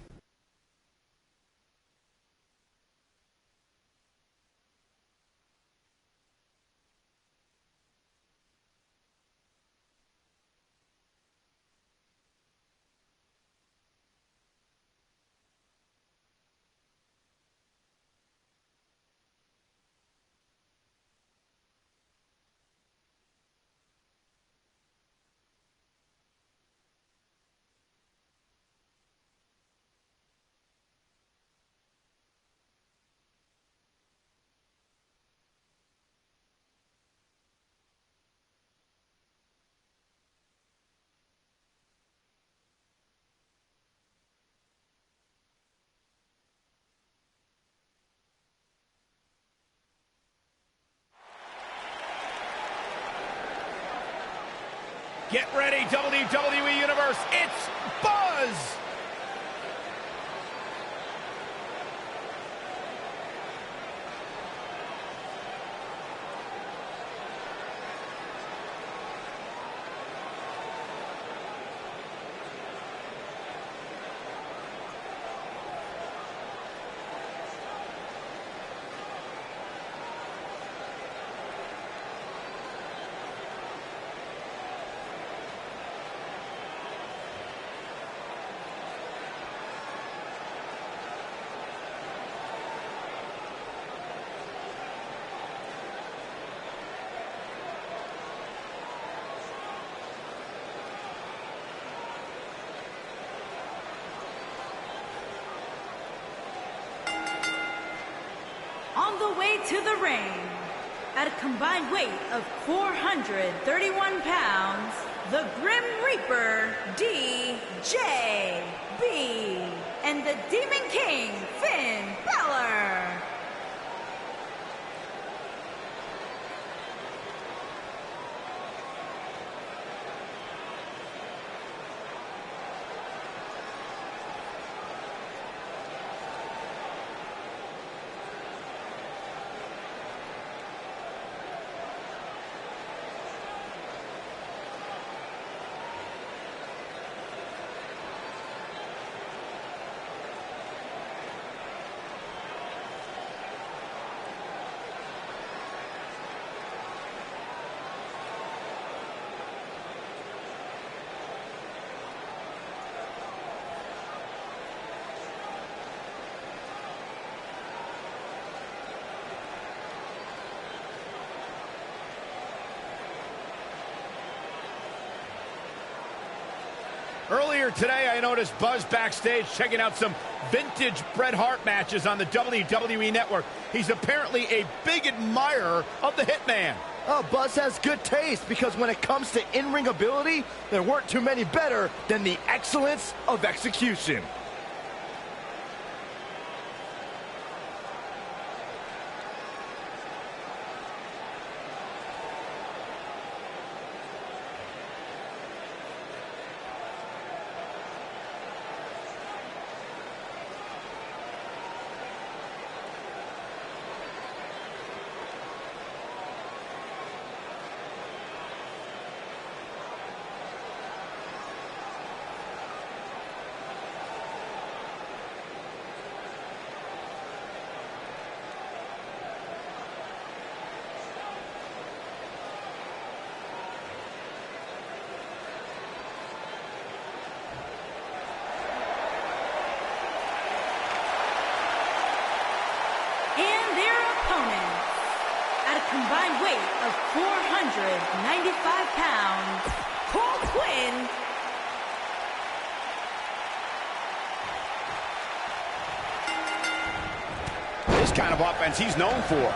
G: Get ready, WWE Universe. It's Buzz!
N: On the way to the ring, at a combined weight of 431 pounds, the Grim Reaper, DJB, and the Demon King, Finn Balor.
G: Earlier today, I noticed Buzz backstage checking out some vintage Bret Hart matches on the WWE Network. He's apparently a big admirer of the Hitman.
Q: Oh, Buzz has good taste, because when it comes to in-ring ability, there weren't too many better than the excellence of execution.
N: And their opponents, at a combined weight of 495 pounds, Cole Quinn.
G: This kind of offense he's known for.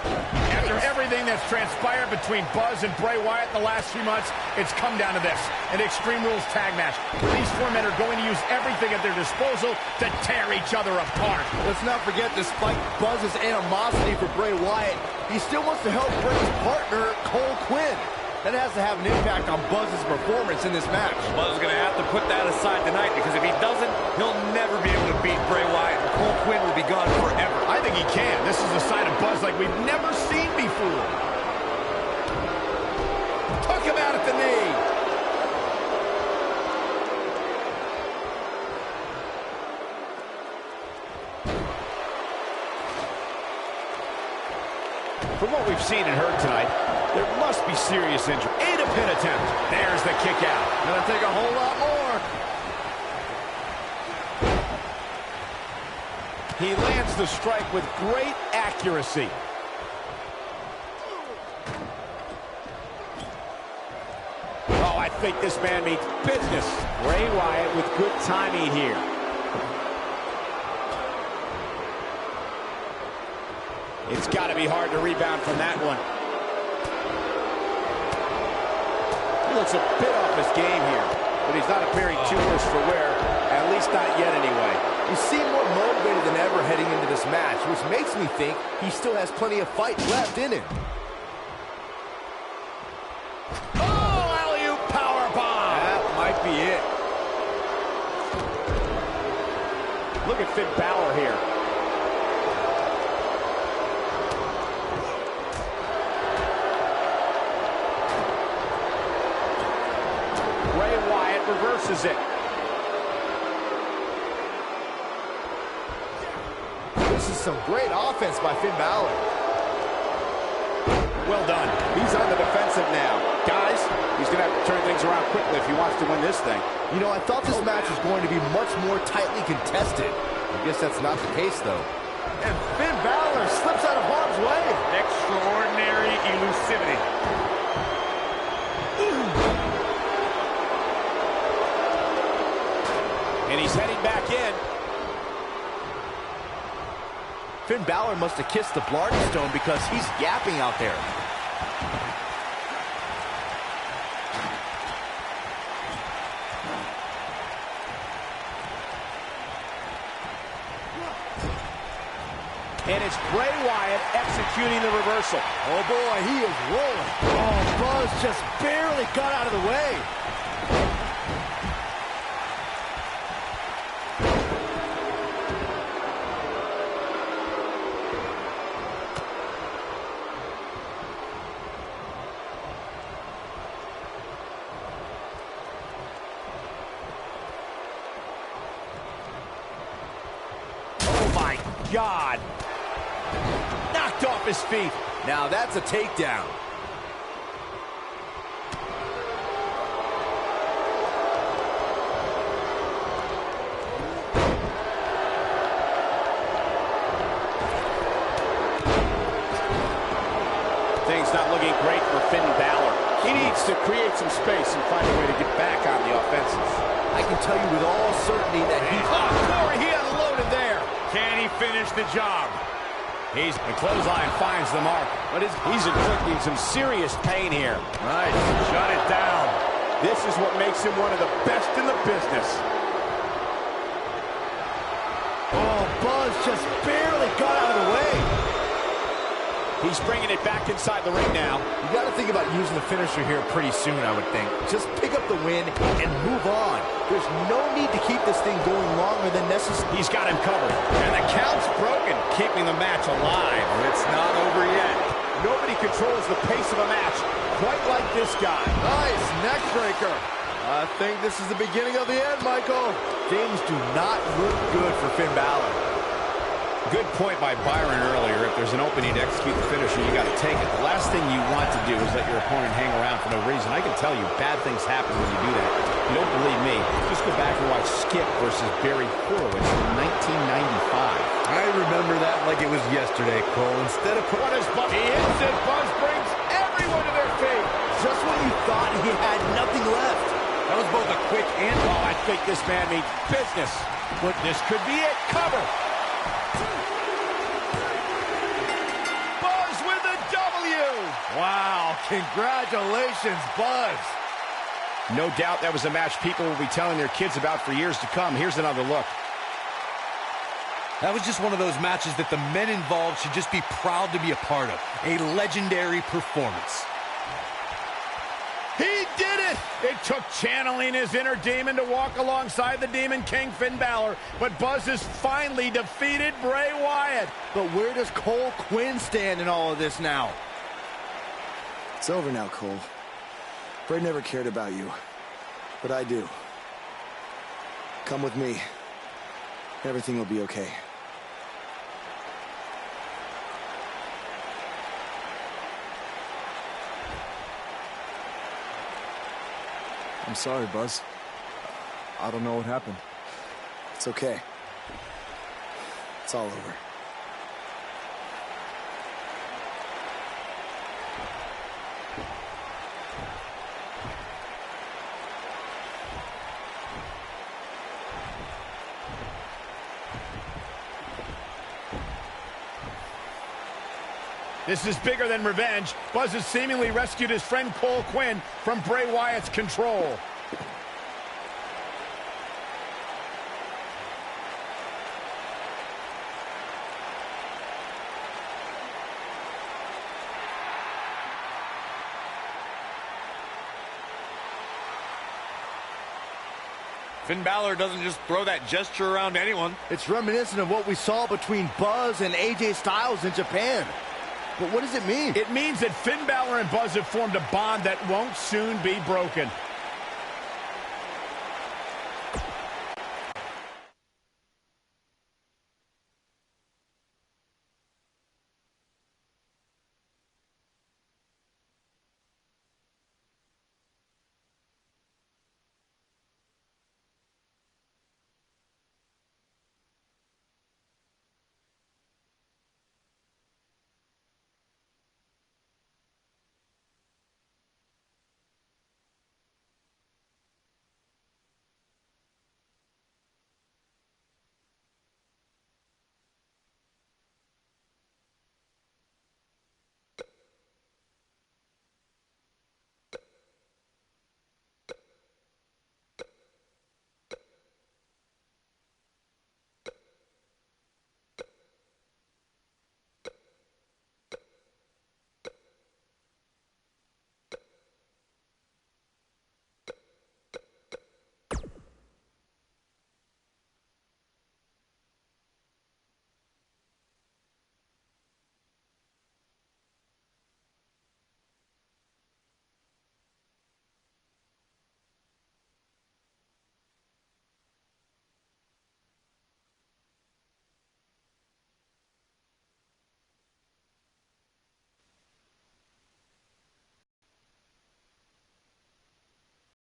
G: After everything that's transpired between Buzz and Bray Wyatt in the last 3 months, it's come down to this, an Extreme Rules tag match. These four men are going to use everything at their disposal to tear each other apart.
Q: Let's not forget, despite Buzz's animosity for Bray Wyatt, he still wants to help Bray's partner, Cole Quinn. That has to have an impact on Buzz's performance in this match.
K: Buzz is going to have to put that aside tonight, because if he doesn't, he'll never be able to beat Bray Wyatt, and Cole Quinn will be gone forever.
G: I think he can. This is a side of Buzz like we've never seen before. Took him out at the knee. From what we've seen and heard tonight, there must be serious injury. And a pin attempt. There's the kick out.
Q: Gonna take a whole lot more.
G: He lands the strike with great accuracy. Oh, I think this man means business. Bray Wyatt with good timing here. It's got to be hard to rebound from that one. He looks a bit off his game here, but he's not appearing too worse for wear, at least not yet anyway.
Q: He seemed more motivated than ever heading into this match, which makes me think he still has plenty of fight left in him.
G: Oh, alley-oop powerbomb!
Q: That might be it.
G: Look at Finn Balor here. Bray Wyatt reverses it.
Q: This is some great offense by Finn Balor.
G: Well done. He's on the defensive now. Guys, he's going to have to turn things around quickly if he wants to win this thing.
Q: You know, I thought this match was going to be much more tightly contested. I guess that's not the case, though. And Finn Balor slips out of harm's way.
K: Extraordinary elusivity.
G: And he's heading back in.
Q: Finn Balor must have kissed the Blarney Stone because he's yapping out there.
G: And it's Bray Wyatt executing the reversal.
Q: Oh boy, he is rolling. Oh, Buzz just barely got out of the way.
G: Oh my God. Knocked off his feet.
Q: Now that's a takedown.
G: Things not looking great for Finn Balor. He needs to create some space and find a way to get back on the offensive.
Q: I can tell you with all certainty that he's...
G: Oh, Corey, he unloaded there.
I: Can he finish the job?
G: The clothesline finds the mark, but he's inflicting some serious pain here.
I: Nice. Shut it down.
G: This is what makes him one of the best in the business.
Q: Oh, Buzz just barely got out of the way.
G: He's bringing it back inside the ring now.
Q: You got to think about using the finisher here pretty soon, I would think. Just pick up the win and move on. There's no need to keep this thing going longer than necessary.
G: He's got him covered. And the count's broken, keeping the match alive.
I: It's not over yet.
G: Nobody controls the pace of a match quite like this guy.
Q: Nice neck breaker. I think this is the beginning of the end, Michael. Things do not look good for Finn Balor.
G: Good point by Byron earlier. If there's an opening to execute the finisher, you got to take it. The last thing you want to do is let your opponent hang around for no reason. I can tell you, bad things happen when you do that. If you don't believe me, just go back and watch Skip versus Barry Horowitz in 1995.
J: I remember that like it was yesterday, Cole. Instead of...
G: What is Buzz? He hits it. Buzz brings everyone to their feet.
Q: Just when you thought he had nothing left.
G: That was both a quick and... Oh, I think this man means business. But this could be it. Cover. Buzz with a W.
Q: Wow, congratulations, Buzz.
G: No doubt that was a match people will be telling their kids about for years to come. Here's another look.
K: That was just one of those matches that the men involved should just be proud to be a part of. A legendary performance.
G: He did it! It took channeling his inner demon to walk alongside the Demon King Finn Balor, but Buzz has finally defeated Bray Wyatt.
Q: But where does Cole Quinn stand in all of this now?
F: It's over now, Cole. Bray never cared about you, but I do. Come with me. Everything will be okay. I'm sorry, Buzz. I don't know what happened. It's okay. It's all over.
G: This is bigger than revenge. Buzz has seemingly rescued his friend Cole Quinn from Bray Wyatt's control.
I: Finn Balor doesn't just throw that gesture around to anyone.
Q: It's reminiscent of what we saw between Buzz and AJ Styles in Japan. But what does it mean?
G: It means that Finn Balor and Buzz have formed a bond that won't soon be broken.